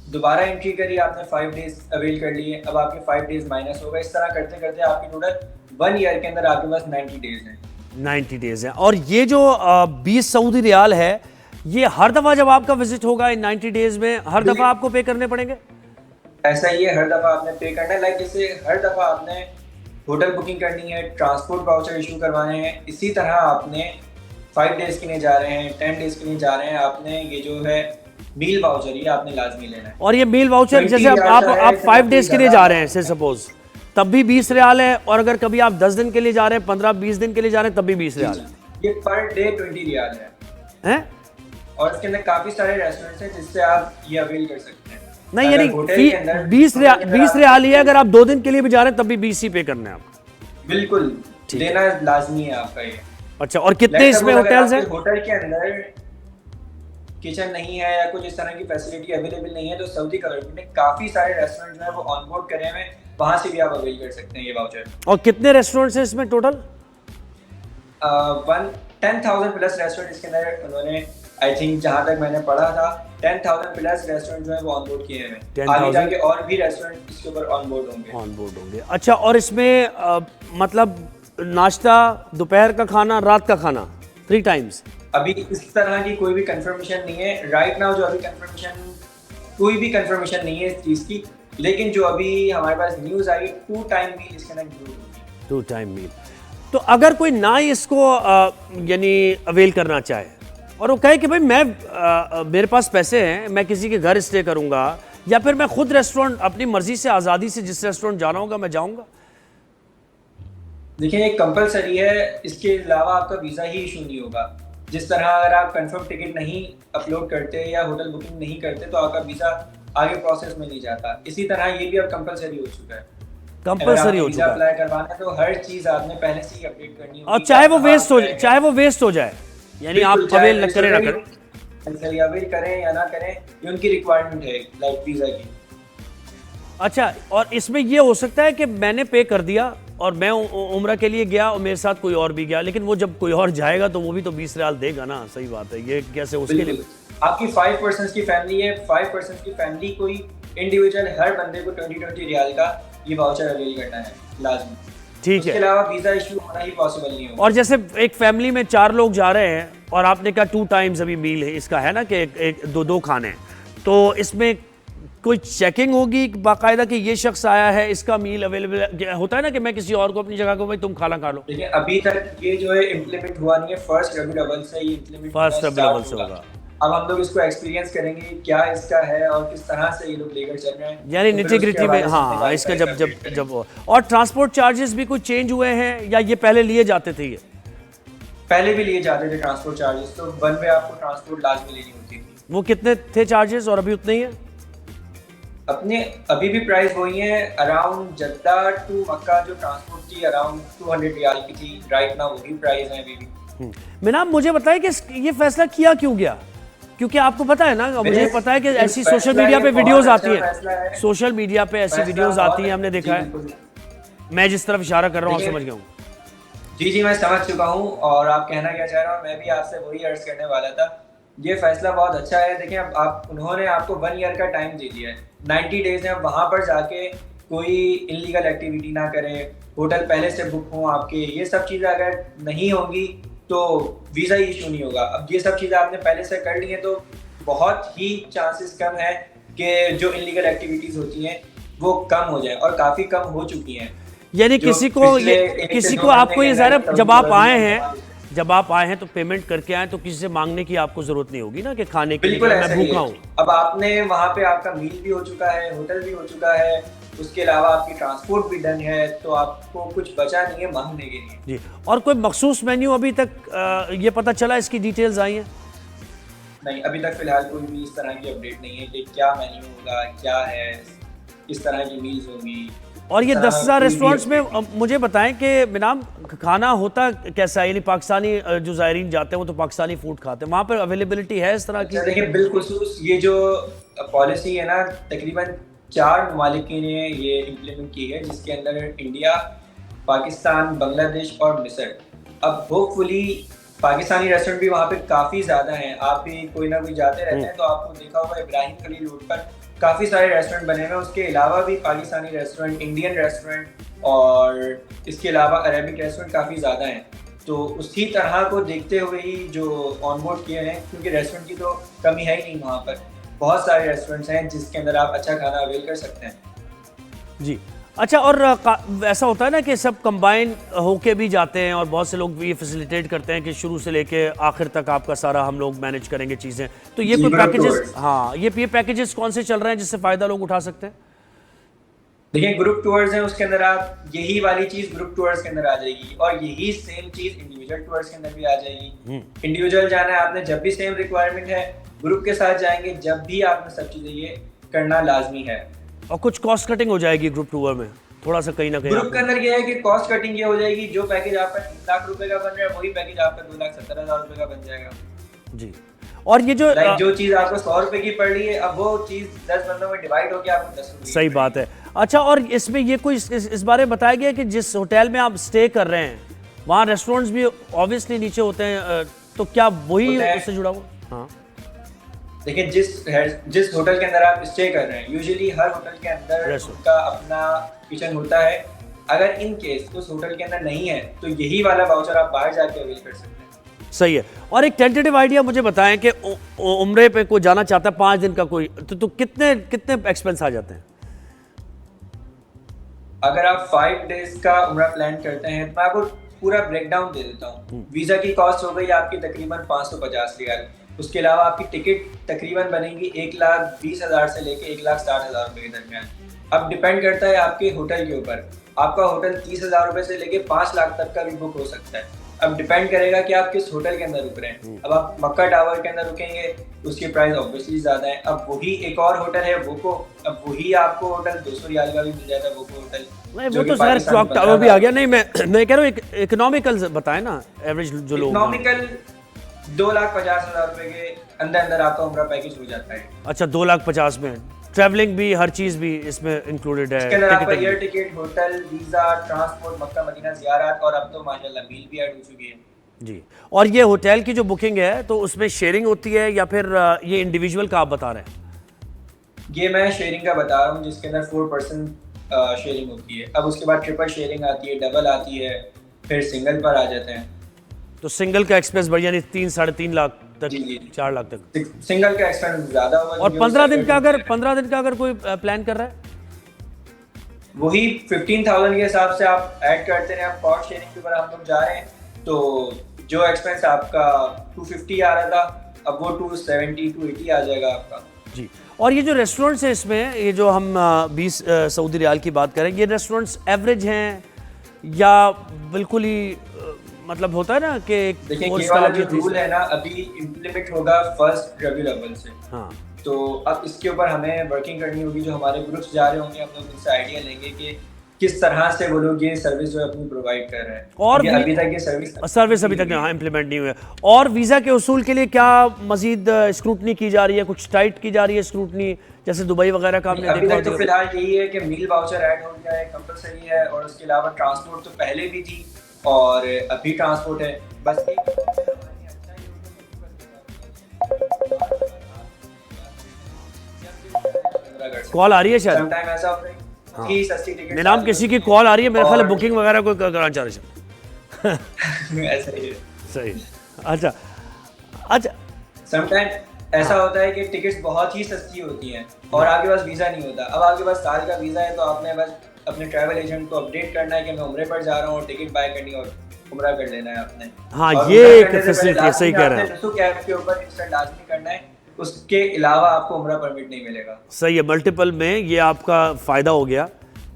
दोबारा एंट्री करी, आपने 5 डेज अवेल कर लिए, अब आपके 5 डेज माइनस हो गए। इस तरह करते करते आपकी टोटल 1 ईयर के अंदर आपके पास 90 डेज हैं। 90 डेज है। और ये जो 20 सऊदी रियाल है, ये हर दफ़ा जब आपका विजिट होगा इन 90 डेज में, हर दफ़ा आपको पे करने पड़ेंगे? ऐसा ही है, हर दफ़ा आपने पे करना है। लाइक जैसे हर दफ़ा आपने होटल बुकिंग करनी है, ट्रांसपोर्ट वाउचर इशू करवाने हैं, इसी तरह आपने 5 डेज के लिए जा रहे हैं, 10 डेज के लिए जा रहे हैं, आपने ये जो है मील वाउचर ये आपने लाजमी लेना है। और ये मील वाउचर जैसे आप 5 डेज के लिए जा रहे हैं से सपोज, तब भी 20 रियाल है, और अगर कभी आप 10 दिन के लिए जा रहे हैं, 15-20 दिन के लिए जा रहे हैं, तब भी 20 रियाल है। ये पर डे 20 रियाल हैं? और इसके अंदर काफी सारे रेस्टोरेंट्स हैं जिससे आप ये अवेल कर सकते हैं। नहीं, यानी 20 रियाल ही है, अगर आप 2 दिन के लिए भी जा रहे हैं तब भी 20 ही पे करने हैं आपको। बिल्कुल, देना लाजमी है आपका ये। अच्छा, और कितने इसमें होटल्स हैं? होटल के अंदर किचन नहीं है या कुछ इस तरह की फैसिलिटी अवेलेबल नहीं है, तो सऊदी गवर्नमेंट ने काफी सारे रेस्टोरेंट जो है वो ऑनबोर्ड करे हुए हैं, वहां से भी आप अवेल कर सकते हैं ये वाउचर। और कितने रेस्टोरेंट्स हैं इसमें टोटल? 10,000 प्लस रेस्टोरेंट इसके अंदर उन्होंने आई थिंक जहाँ तक मैंने पढ़ा था 10,000 प्लस रेस्टोरेंट जो है वो ऑन बोर्ड किए हैं। 10,000 आगे जाके और भी रेस्टोरेंट इसके ऊपर ऑन बोर्ड होंगे। अच्छा, और इसमें मतलब नाश्ता, दोपहर का खाना, रात का खाना 3 टाइम्स? अभी इस तरह की कोई भी कंफर्मेशन नहीं है राइट नाउ। जो अभी कोई भी कंफर्मेशन नहीं है इस चीज़ की, लेकिन जो अभी हमारे पास न्यूज़ आई 2 टाइम मील इसके अंदर इंक्लूड होगी। 2 टाइम मील। तो अगर कोई ना ही इसको यानी अवेल करना चाहे और वो कहे कि भाई मैं मेरे पास पैसे हैं, मैं किसी के घर स्टे करूंगा, या फिर मैं खुद रेस्टोरेंट अपनी मर्जी से आज़ादी से जिस रेस्टोरेंट जाना होगा मैं जाऊंगा? देखिए, ये कंपलसरी है, इसके अलावा आपका वीज़ा ही इशू नहीं होगा। जिस तरह अगर आप कंफर्म टिकट नहीं अपलोड करते या होटल बुकिंग नहीं करते तो आपका वीज़ा आगे प्रोसेस में नहीं जाता। इसी तरह ये भी अब कंपलसरी हो चुका है। कंपलसरी हो चुका है। अप्लाई करवाना है तो हर चीज़ आपने पहले से ही अपडेट करनी होगी। और चाहे वो वेस्ट हो जाए, यानी आप अवेल करें ना करें, अवेल करें या ना करें, ये उनकी रिक्वायरमेंट है लाइक वीज़ा की। अच्छा, और इसमें ये हो सकता है कि मैंने पे कर दिया और मैं उम्रा के लिए गया और मेरे साथ कोई और भी गया, लेकिन वो जब कोई और जाएगा तो वो भी तो 20 रियाल देगा ना? सही बात है। ये कैसे उसके लिए? आपकी 5 पर्सन की फैमिली है, 5 पर्सन की फैमिली कोई इंडिविजुअल हर बंदे को 20 रियाल का ये वाउचर अवेल करना है लाजमी। ठीक है। इसके अलावा वीज़ा इशू होना ही पॉसिबल नहीं होगा। और जैसे एक फैमिली में 4 लोग जा रहे हैं और आपने कहा 2 टाइम्स अभी मील है इसका, है ना, कि एक दो खाने हैं, तो इसमें कोई चेकिंग होगी बाकायदा कि ये शख्स आया है, इसका मील अवेलेबल होता है ना, कि मैं किसी और को अपनी जगह को भाई तुम खाना खा लो? देखिए, अभी तक ये जो है इम्प्लीमेंट हुआ नहीं है। फर्स्ट रबीउल अव्वल से ये इम्प्लीमेंट होगा। अब हम लोग इसको एक्सपीरियंस करेंगे क्या इसका है और किस तरह से ये लोग लेकर चल रहे हैं, यानी निटी-ग्रिटी में। हाँ, इसका जब और ट्रांसपोर्ट चार्जेस भी कुछ चेंज हुए हैं या ये पहले लिए जाते थे? ये पहले भी लिए जाते थे ट्रांसपोर्ट चार्जेस, तो वन वे आपको ट्रांसपोर्ट लाजमी लेनी होती थी। वो कितने थे चार्जेस और अभी उतने ही है? अपने अभी भी प्राइस वही है। अराउंड जद्दा टू मक्का जो ट्रांसपोर्ट थी अराउंड 200 रियाल की थी। राइट नाउ वही प्राइस है अभी भी। मिनाब, मुझे बताइए कि ये फैसला किया क्यों गया? क्योंकि आपको पता है ना, मुझे पता है कि ऐसी सोशल मीडिया पे वीडियोस आती हैं, सोशल मीडिया पे ऐसी वीडियोस आती हैं, हमने देखा है। मैं जिस तरफ इशारा कर रहा हूँ समझ गया हूँ। जी, मैं समझ चुका हूँ और आप कहना क्या चाह रहे हो, मैं भी आपसे वही अर्ज करने वाला था। ये फैसला बहुत अच्छा है। देखिए, अब उन्होंने आपको 1 ईयर का टाइम दे दिया है, 90 डेज है। वहाँ पर जाके कोई इलीगल एक्टिविटी ना करें, होटल पहले से बुक हो आपके, ये सब चीज़ें अगर नहीं होंगी तो वीज़ा ही इशू नहीं होगा। अब ये सब चीज़ें आपने पहले से कर ली हैं तो बहुत ही चांसेस कम है कि जो इलीगल एक्टिविटीज़ होती हैं वो कम हो जाए, और काफ़ी कम हो चुकी हैं। यानी किसी को आपको ये ज़रा, जब आप आए हैं तो पेमेंट करके आए तो किसी से मांगने की आपको जरूरत नहीं होगी ना कि खाने के लिए मैं भूखा हूँ। अब आपने वहाँ पे आपका मील भी हो चुका है, होटल भी हो चुका है, उसके अलावा आपकी ट्रांसपोर्ट भी डन है, तो आपको कुछ बचा नहीं है मांगने के लिए। जी, और कोई मखसूस मेन्यू अभी तक ये पता चला, इसकी डिटेल्स आई हैं? नहीं, अभी तक फिलहाल कोई भी इस तरह की अपडेट नहीं है कि क्या मेन्यू होगा, क्या है, किस तरह की मील्स होंगी। और ये 10,000 रेस्टोरेंट्स में मुझे बताएं कि मिनाम खाना होता कैसा है? यानी पाकिस्तानी जो ज़ायरीन जाते हैं वो तो पाकिस्तानी फूड खाते हैं, वहाँ पर अवेलेबिलिटी है इस तरह की? देखिए, बिल्खुसूस ये जो पॉलिसी है ना, तकरीबन 4 ममालिक ने ये इम्प्लीमेंट की है, जिसके अंदर इंडिया, पाकिस्तान, बांग्लादेश और मिस्र। अब होपफुली पाकिस्तानी रेस्टोरेंट भी वहाँ पे काफ़ी ज़्यादा हैं। आप भी कोई ना कोई जाते रहते हैं तो आपको देखा होगा इब्राहिम खलील रोड पर काफ़ी सारे रेस्टोरेंट बने हुए हैं। उसके अलावा भी पाकिस्तानी रेस्टोरेंट, इंडियन रेस्टोरेंट और इसके अलावा अरेबिक रेस्टोरेंट काफ़ी ज़्यादा हैं। तो उसी तरह को देखते हुए ही जो ऑनबोर्ड किए हैं, क्योंकि रेस्टोरेंट की तो कमी है ही नहीं, वहाँ पर बहुत सारे रेस्टोरेंट्स हैं जिसके अंदर आप अच्छा खाना अवेल कर सकते हैं। जी, अच्छा, और ऐसा होता है ना कि सब कंबाइन होके भी जाते हैं और बहुत से लोग ये फैसिलिटेट करते हैं कि शुरू से लेके आखिर तक आपका सारा हम लोग मैनेज करेंगे चीज़ें, तो ये कोई पैकेजेस, हाँ, ये पैकेजेस कौन से चल रहे हैं जिससे फ़ायदा लोग उठा सकते हैं? देखिए, ग्रुप टूर्स हैं, उसके अंदर आप यही वाली चीज़ ग्रुप टूर्स के अंदर आ जाएगी, और यही सेम चीज़ इंडिविजुअल टूर्स के अंदर भी आ जाएगी। इंडिविजुअल जाना है आपने जब भी सेम रिक्वायरमेंट है, ग्रुप के साथ जाएंगे जब भी आपने सब चीज़ें ये करना लाजमी है। और कुछ कॉस्ट कटिंग हो जाएगी ग्रुप टूर में थोड़ा सा कहीं ना कहीं? ग्रुप के अंदर ये है कि कॉस्ट कटिंग ये हो जाएगी, जो पैकेज आपका 3 लाख रुपए का बन रहा है वही पैकेज आपका 2,70,000 रुपए का बन जाएगा। जी, और ये जो चीज आपको 100 रुपए की पड़ रही है, अब वो चीज 10 बंदों में डिवाइड होकर आपको 10 रुपए। सही बात है। अच्छा, और इसमें ये कोई इस बारे में बताया गया कि जिस होटल में आप स्टे कर रहे हैं वहाँ रेस्टोरेंट्स भी ऑब्वियसली नीचे होते हैं, तो क्या वही उससे जुड़ा हुआ? हाँ। देखिए जिस होटल के अंदर आप स्टे कर रहे हैं, यूजुअली हर होटल के अंदर Restaurant. उनका अपना किचन होता है। अगर इन केस उस होटल के अंदर नहीं है तो यही वाला वाउचर आप बाहर जाके अवेल कर सकते हैं। सही है। और एक टेंटेटिव आइडिया मुझे बताएं कि उम्रे पे कोई जाना चाहता है 5 दिन का कोई, तो कितने कितने एक्सपेंस आ जाते हैं? अगर आप 5 डेज का उम्रा प्लान करते हैं तो मैं आपको पूरा ब्रेकडाउन दे देता हूँ। वीजा की कॉस्ट हो गई आपकी तकरीबन 550 रियाल। उसके अलावा आपकी टिकट तकरीबन बनेगी 1,20,000 से लेके 1,60,000 रुपए के दरमियान। अब डिपेंड करता है आपके होटल के ऊपर। आपका होटल 30,000 रुपए से लेके 5 लाख तक का भी बुक हो सकता है। अब डिपेंड करेगा कि आप किस होटल के अंदर रुक रहे हैं। अब आप मक्का टावर के अंदर रुकेंगे, उसकी प्राइस ऑब्वियसली ज्यादा है। अब वही एक और होटल है वोको, अब वही आपको होटल 200 रियाल का भी मिल जाता है, वोको होटल। नहीं वो तो शहर क्लॉक टावर भी आ गया। नहीं मैं कह रहा हूँ इकोनॉमिकल बताएं ना, एवरेज जो लोग। इकोनॉमिकल 2,50,000 रुपए के अंदर अंदर आपका उम्रा पैकेज हो जाता है। अच्छा 2,50,000 में ट्रैवलिंग भी, हर चीज भी इसमें इंक्लूडेड है। इसके अंदर आपका air ticket, hotel, visa, transport, Makkah Madina ज़ियारत, और अब तो माशाल्लाह मील भी ऐड हो चुकी है जी। और ये होटल की जो बुकिंग है तो उसमें शेयरिंग होती है या फिर ये इंडिविजुअल का आप बता रहे हैं? ये मैं शेयरिंग का बता रहा हूँ, जिसके अंदर 4% शेयरिंग होती है। अब उसके बाद ट्रिपल शेयरिंग आती है, डबल आती है, फिर सिंगल पर आ जाते हैं। तो सिंगल का एक्सपेंस बढ़ यानी 3-3.5 लाख तक, जी। 4 लाख तक। सिंगल का एक्सपेंस ज्यादा होगा। और 15 दिन का अगर कोई प्लान कर रहा है, वही 15,000 के हिसाब से आप ऐड करते हैं। आप कॉस्ट शेयरिंग के ऊपर हम लोग जा रहे हैं, तो जो एक्सपेंस आपका 250 आ रहा था, अब वो 270 280 आ जाएगा आपका जी। और ये जो रेस्टोरेंट्स हैं इसमें, ये जो हम 20 सऊदी रियाल की बात करें, ये रेस्टोरेंट्स एवरेज हैं या बिल्कुल ही मतलब होता है ना कि देखिए ये वाला जो रूल है ना अभी इम्प्लीमेंट होगा 1 रबीउल अव्वल से। हाँ। तो अब इसके ऊपर हमें वर्किंग करनी होगी। जो हमारे ग्रुप्स जा रहे होंगे, हम लोग उनसे आइडिया लेंगे कि किस तरह से वो लोग ये सर्विस जो है अपनी प्रोवाइड कर रहे हैं। और अभी तक ये सर्विस अभी तक यहाँ इम्प्लीमेंट नहीं हुआ है। और वीज़ा के उसूल के लिए क्या मजीद स्क्रूटनी की जा रही है? कुछ टाइट की जा रही है स्क्रूटनी, जैसे दुबई वगैरह का आपने अभी देखा? तक तो फिलहाल यही है कि मील वाउचर ऐड हो गया है, कंपलसरी है। और उसके अलावा ट्रांसपोर्ट तो पहले भी थी और अभी ट्रांसपोर्ट है। बस कॉल आ रही है शायद, समटाइम ऐसा होता है कि सस्ती टिकट मेरा नाम किसी की कॉल आ रही है, मेरे ख्याल बुकिंग वगैरह कोई कराना चाह रहे हैं। ऐसा ही है। सही। अच्छा समटाइम ऐसा होता है कि टिकट्स बहुत ही सस्ती होती हैं और आपके पास वीज़ा नहीं होता। अब आपके पास साल का वीज़ा है तो आपने बस अपने ट्रैवल एजेंट को अपडेट करना है कि मैं उम्रे पर जा रहा हूँ और टिकट बाय करनी और उम्रा कर लेना है आपने। हाँ ये एक फैसिलिटी है, सही कह रहे हैं। नुसुक ऐप के ऊपर इंस्टेंट लाजमी करना है, उसके अलावा आपको उम्रा परमिट नहीं मिलेगा। सही है। मल्टीपल में ये आपका फ़ायदा हो गया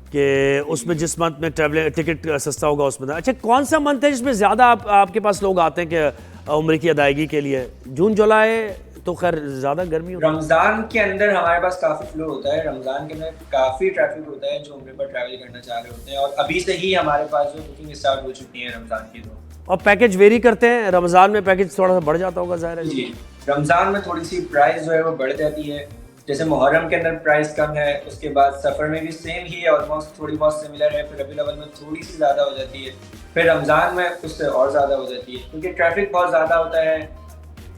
कि उसमें जिस मंथ में ट्रैवल टिकट सस्ता होगा उसमें। अच्छा कौन सा मंथ है जिसमें ज़्यादा आपके पास लोग आते हैं कि उम्र की अदायगी के लिए? जून जुलाई तो खैर ज़्यादा गर्मी होती है। रमज़ान के अंदर हमारे पास काफ़ी फ्लो होता है। रमज़ान के अंदर काफ़ी ट्रैफिक होता है जो उम्रे पर ट्रैवल करना चाह रहे होते हैं। और अभी से ही हमारे पास जो बुकिंग स्टार्ट हो चुकी है रमज़ान की। तो और पैकेज वेरी करते हैं, रमज़ान में पैकेज थोड़ा सा बढ़ जाता होगा ज़ाहिर है। जी, रमज़ान में थोड़ी सी प्राइस जो है वो बढ़ जाती है। जैसे मुहर्रम के अंदर प्राइस कम है, उसके बाद सफ़र में भी सेम ही है, ऑलमोस्ट थोड़ी बहुत सिमिलर है। फिर रबीउल अव्वल में थोड़ी सी ज़्यादा हो जाती है, फिर रमज़ान में उससे और ज़्यादा हो जाती है क्योंकि ट्रैफिक बहुत ज़्यादा होता है।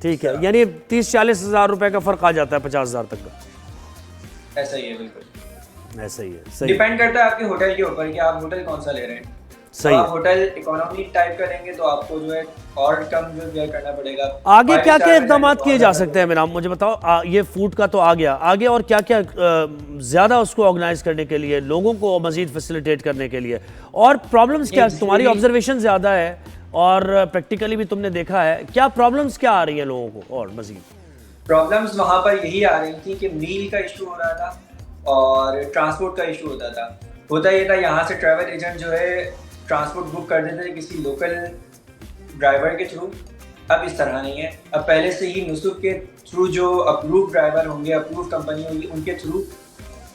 ठीक है, यानी 30-40 हज़ार रुपए का फ़र्क आ जाता है 50 हज़ार तक का। ऐसा ही है, बिल्कुल ऐसा ही है। सही। डिपेंड करता है आपके होटल के ऊपर कि आप होटल कौन सा ले रहे हैं। सही है। आप होटल इकोनॉमी टाइप का लेंगे तो आपको जो है और कम जो बेयर करना पड़ेगा। आगे क्या क्या इकदाम किए जा सकते हैं मेरा मुझे बताओ? ये फूड का तो आ गया, आगे और क्या क्या ज़्यादा उसको ऑर्गेनाइज करने के लिए, लोगों को मजीद फैसिलिटेट करने के लिए? और प्रॉब्लम्स क्या, तुम्हारी ऑब्जर्वेशन ज़्यादा है और प्रैक्टिकली भी तुमने देखा है, क्या प्रॉब्लम्स क्या आ रही हैं लोगों को? और मजीद प्रॉब्लम्स वहाँ पर यही आ रही थी कि मील का इशू हो रहा था और ट्रांसपोर्ट का इशू होता था। होता ये था यहाँ से ट्रैवल एजेंट जो है ट्रांसपोर्ट बुक कर देते थे किसी लोकल ड्राइवर के थ्रू। अब इस तरह नहीं है। अब पहले से ही नुसुक के थ्रू जो अप्रूव ड्राइवर होंगे, अप्रूव कंपनी होगी, उनके थ्रू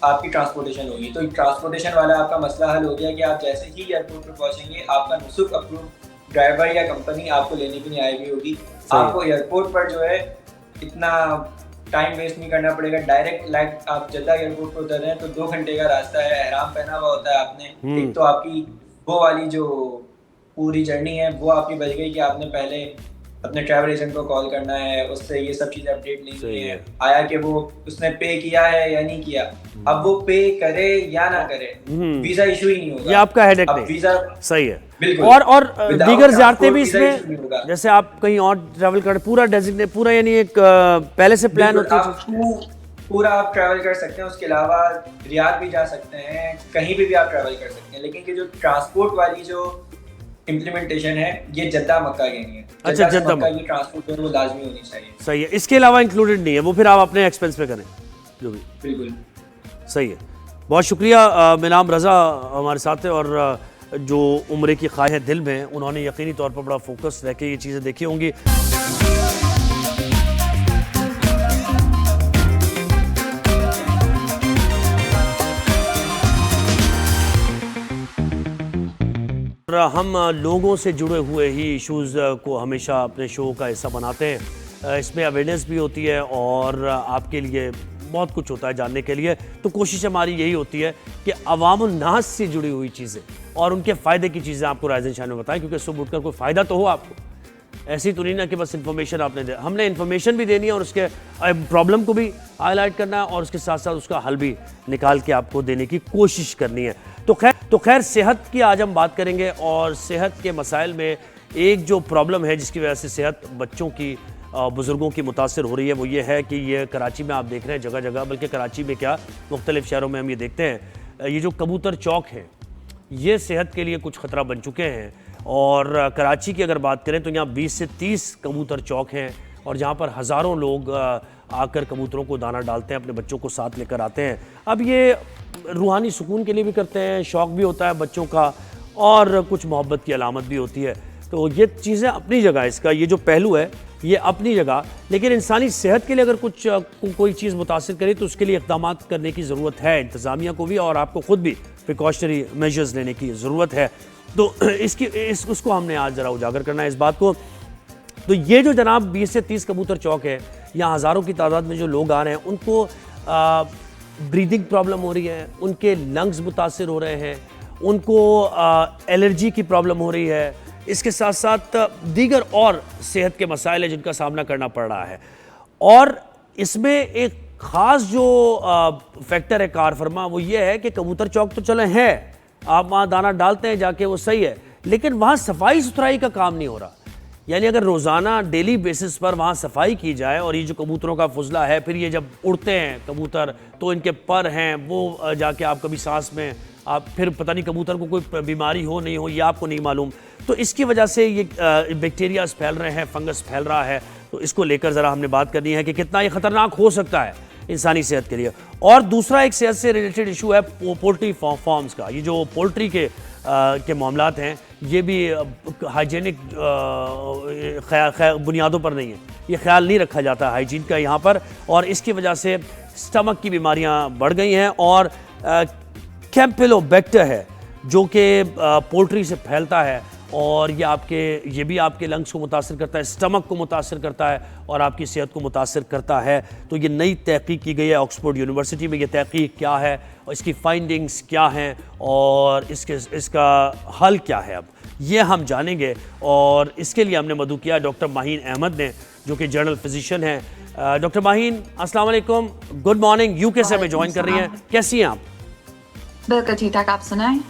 आपकी ट्रांसपोर्टेशन होगी। तो ट्रांसपोर्टेशन वाला आपका मसला हल हो गया कि आप जैसे ही एयरपोर्ट पर पहुंचेंगे आपका नुसुक अप्रूव ड्राइवर या कंपनी आपको लेने के लिए आई हुई होगी। आपको एयरपोर्ट पर जो है इतना टाइम वेस्ट नहीं करना पड़ेगा। डायरेक्ट लाइक आप जद्दा एयरपोर्ट पर उतर रहे हैं तो 2 घंटे का रास्ता है, एहराम पहना हुआ होता है आपने। एक तो आपकी वो वाली जो पूरी जर्नी है वो आपकी बच गई कि आपने पहले अपने ट्रैवल एजेंट को कॉल करना है, उससे ये सब चीजें अपडेट लेनी सही है, है। आया कि वो उसने पे किया है या नहीं किया। अब वो पे करे या ना करे, वीजा इशू ही नहीं होगा। ये आपका हेडेक अब नहीं। वीजा सही है। बिल्कुल। और Without दीगर ज़ियारतें भी transport visa issue नहीं इसमें, होगा। जैसे आप कहीं और ट्रैवल कर पूरा डेजिग्नेट पूरा यानी एक पहले से प्लान बिल्कुल, होती है। आप पूरा आप ट्रैवल कर सकते हैं। उसके अलावा रियाद भी जा सकते हैं, कहीं भी आप ट्रैवल कर सकते हैं। लेकिन ये जो ट्रांसपोर्ट वाली जो इम्प्लीमेंटेशन है, ये जद्दा मक्का के नहीं है। अच्छा, से जद्दा मक्का की ट्रांसपोर्ट जो है वो लाजमी होनी चाहिए। सही है, इसके अलावा इंक्लूडेड नहीं है वो, फिर आप अपने एक्सपेंस पे करें जो भी। बिल्कुल सही है, बहुत शुक्रिया। मिनाम रज़ा हमारे साथ है और जो उम्रे की ख्वाहिश दिल में, उन्होंने यकीनी तौर पर बड़ा फोकस रह के ये चीज़ें देखी होंगी। और हम लोगों से जुड़े हुए ही इश्यूज़ को हमेशा अपने शो का हिस्सा बनाते हैं। इसमें अवेयरनेस भी होती है और आपके लिए बहुत कुछ होता है जानने के लिए। तो कोशिश हमारी यही होती है कि अवामुन नास से जुड़ी हुई चीज़ें और उनके फ़ायदे की चीज़ें आपको राइज़न शाइन में बताएं, क्योंकि सुबह उठकर कोई फ़ायदा तो हो आपको। ऐसी तो नहीं ना कि बस इन्फॉर्मेशन आपने दे, हमने इन्फॉर्मेशन भी देनी है और उसके प्रॉब्लम को भी हाईलाइट करना है और उसके साथ साथ उसका हल भी निकाल के आपको देने की कोशिश करनी है। तो खैर सेहत की आज हम बात करेंगे और सेहत के मसाइल में एक जो प्रॉब्लम है जिसकी वजह से सेहत बच्चों की बुज़ुर्गों की मुतासर हो रही है, वो ये है कि ये कराची में आप देख रहे हैं जगह जगह, बल्कि कराची में क्या मुख्तलिफ़ शहरों में हम ये देखते हैं, ये जो कबूतर चौक हैं ये सेहत के लिए कुछ ख़तरा बन चुके हैं। और कराची की अगर बात करें तो यहाँ 20 से 30 कबूतर चौक हैं और जहाँ पर हज़ारों लोग आकर कबूतरों को दाना डालते हैं, अपने बच्चों को साथ लेकर आते हैं। अब ये रूहानी सुकून के लिए भी करते हैं, शौक़ भी होता है बच्चों का और कुछ मोहब्बत की अलामत भी होती है। तो ये चीज़ें अपनी जगह, इसका ये जो पहलू है ये अपनी जगह, लेकिन इंसानी सेहत के लिए अगर कुछ कोई चीज़ मुतासिर करे तो उसके लिए इक़दाम करने की ज़रूरत है, इंतज़ामिया को भी और आपको ख़ुद भी प्रिकॉशनरी मेजर्स लेने की ज़रूरत है। तो उसको हमने आज ज़रा उजागर करना है इस बात को। तो ये जो जनाब 20 से 30 कबूतर चौक है, यहाँ हज़ारों की तादाद में जो लोग आ रहे हैं, उनको ब्रीदिंग प्रॉब्लम हो रही है, उनके लंग्स मुतासिर हो रहे हैं, उनको एलर्जी की प्रॉब्लम हो रही है, इसके साथ साथ दीगर और सेहत के मसाइल हैं जिनका सामना करना पड़ रहा है। और इसमें एक ख़ास जो फैक्टर है कार फरमा, वो ये है कि कबूतर चौक तो चले हैं, आप वहाँ दाना डालते हैं जाके, वो सही है, लेकिन वहाँ सफाई सुथराई का काम नहीं हो रहा। यानी अगर रोज़ाना डेली बेसिस पर वहाँ सफाई की जाए और ये जो कबूतरों का फुजला है, फिर ये जब उड़ते हैं कबूतर तो इनके पर हैं वो जाके आप कभी सांस में आप फिर पता नहीं कबूतर को कोई बीमारी हो नहीं हो, ये आपको नहीं मालूम। तो इसकी वजह से ये बैक्टीरियाज फैल रहे हैं, फंगस फैल रहा है। तो इसको लेकर ज़रा हमने बात करनी है कि कितना ये ख़तरनाक हो सकता है इंसानी सेहत के लिए। और दूसरा एक सेहत से रिलेटेड इशू है पोल्ट्री फार्म्स का। ये जो पोल्ट्री के मामलात हैं, ये भी हाइजीनिक बुनियादों पर नहीं है, ये ख्याल नहीं रखा जाता हाइजीन का यहाँ पर, और इसकी वजह से स्टमक की बीमारियाँ बढ़ गई हैं। और कैम्पेलोबैक्टर है जो कि पोल्ट्री से फैलता है और ये भी आपके लंग्स को मुतासर करता है, स्टमक को मुतासर करता है और आपकी सेहत को मुतासर करता है। तो ये नई तहकीक की गई है ऑक्सफोर्ड यूनिवर्सिटी में। ये तहकीक क्या है और इसकी फाइंडिंग्स क्या हैं और इसका हल क्या है, अब ये हम जानेंगे। और इसके लिए हमने मदऊ किया डॉक्टर माहीन अहमद ने, जो कि जनरल फिजिशियन हैं। डॉक्टर माहीन, अस्सलाम वालेकुम, गुड मॉर्निंग। यूके से हमें ज्वाइन कर रही हैं, कैसी हैं आप? बिल्कुल ठीक ठाक, आप सुनाएं?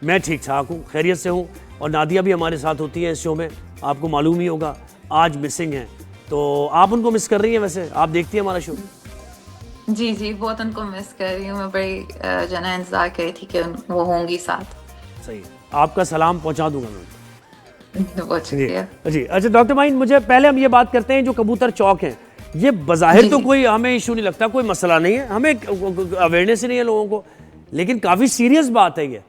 मैं ठीक ठाक हूँ, खैरियत से हूँ। और नादिया भी हमारे साथ होती है इस शो में, आपको मालूम ही होगा, आज मिसिंग हैं। तो आप उनको मिस कर रही हैं? वैसे आप देखती हैं हमारा शो? जी जी, बहुत उनको मिस कर रही हूँ मैं, बड़ी इंतजार कर रही थी कि वो होंगी साथ। सही है, आपका सलाम पहुँचा दूंगा मैं। बहुत शुक्रिया जी। अच्छा डॉक्टर माहीन, मुझे पहले हम ये बात करते हैं, जो कबूतर चौक हैं, ये बज़ाहिर तो कोई हमें इशू नहीं लगता, कोई मसला नहीं है, हमें अवेयरनेस ही नहीं है लोगों को, लेकिन काफ़ी सीरियस बात है ये।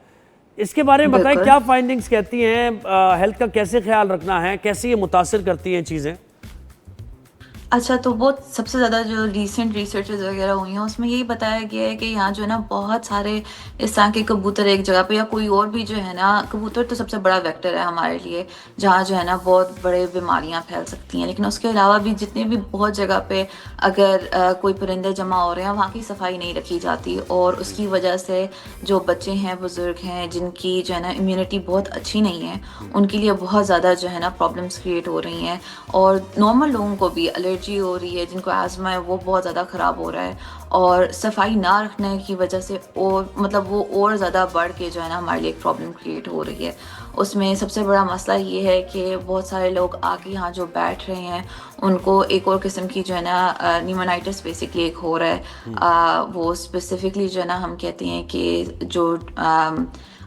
इसके बारे में बताएं, क्या फाइंडिंग्स कहती हैं, हेल्थ का कैसे ख्याल रखना है, कैसे ये मुतासिर करती हैं चीज़ें? अच्छा, तो वो सबसे ज़्यादा जो रीसेंट रिसर्चेज़ वगैरह हुई हैं, उसमें यही बताया गया है कि यहाँ जो है ना बहुत सारे इस तरह के कबूतर एक जगह पे या कोई और भी जो है ना, कबूतर तो सबसे बड़ा वेक्टर है हमारे लिए, जहाँ जो है ना बहुत बड़े बीमारियाँ फैल सकती हैं। लेकिन उसके अलावा भी जितने भी बहुत जगह पे अगर कोई परिंदे जमा हो रहे हैं, वहाँ की सफाई नहीं रखी जाती और उसकी वजह से जो बच्चे हैं, बुज़ुर्ग हैं, जिनकी जो है ना इम्यूनिटी बहुत अच्छी नहीं है, उनके लिए बहुत ज़्यादा जो है ना प्रॉब्लम्स क्रिएट हो रही हैं। और नॉर्मल लोगों को भी एलर्जी हो रही है, जिनको एज़मा है वो बहुत ज़्यादा ख़राब हो रहा है और सफाई ना रखने की वजह से और मतलब वो और ज़्यादा बढ़ के जो है ना हमारे लिए एक प्रॉब्लम क्रिएट हो रही है। उसमें सबसे बड़ा मसला ये है कि बहुत सारे लोग आके यहाँ जो बैठ रहे हैं, उनको एक और किस्म की जो है ना न्यूमोनाइटिस बेसिकली एक हो रहा है। वो स्पेसिफिकली जो है ना हम कहते हैं कि जो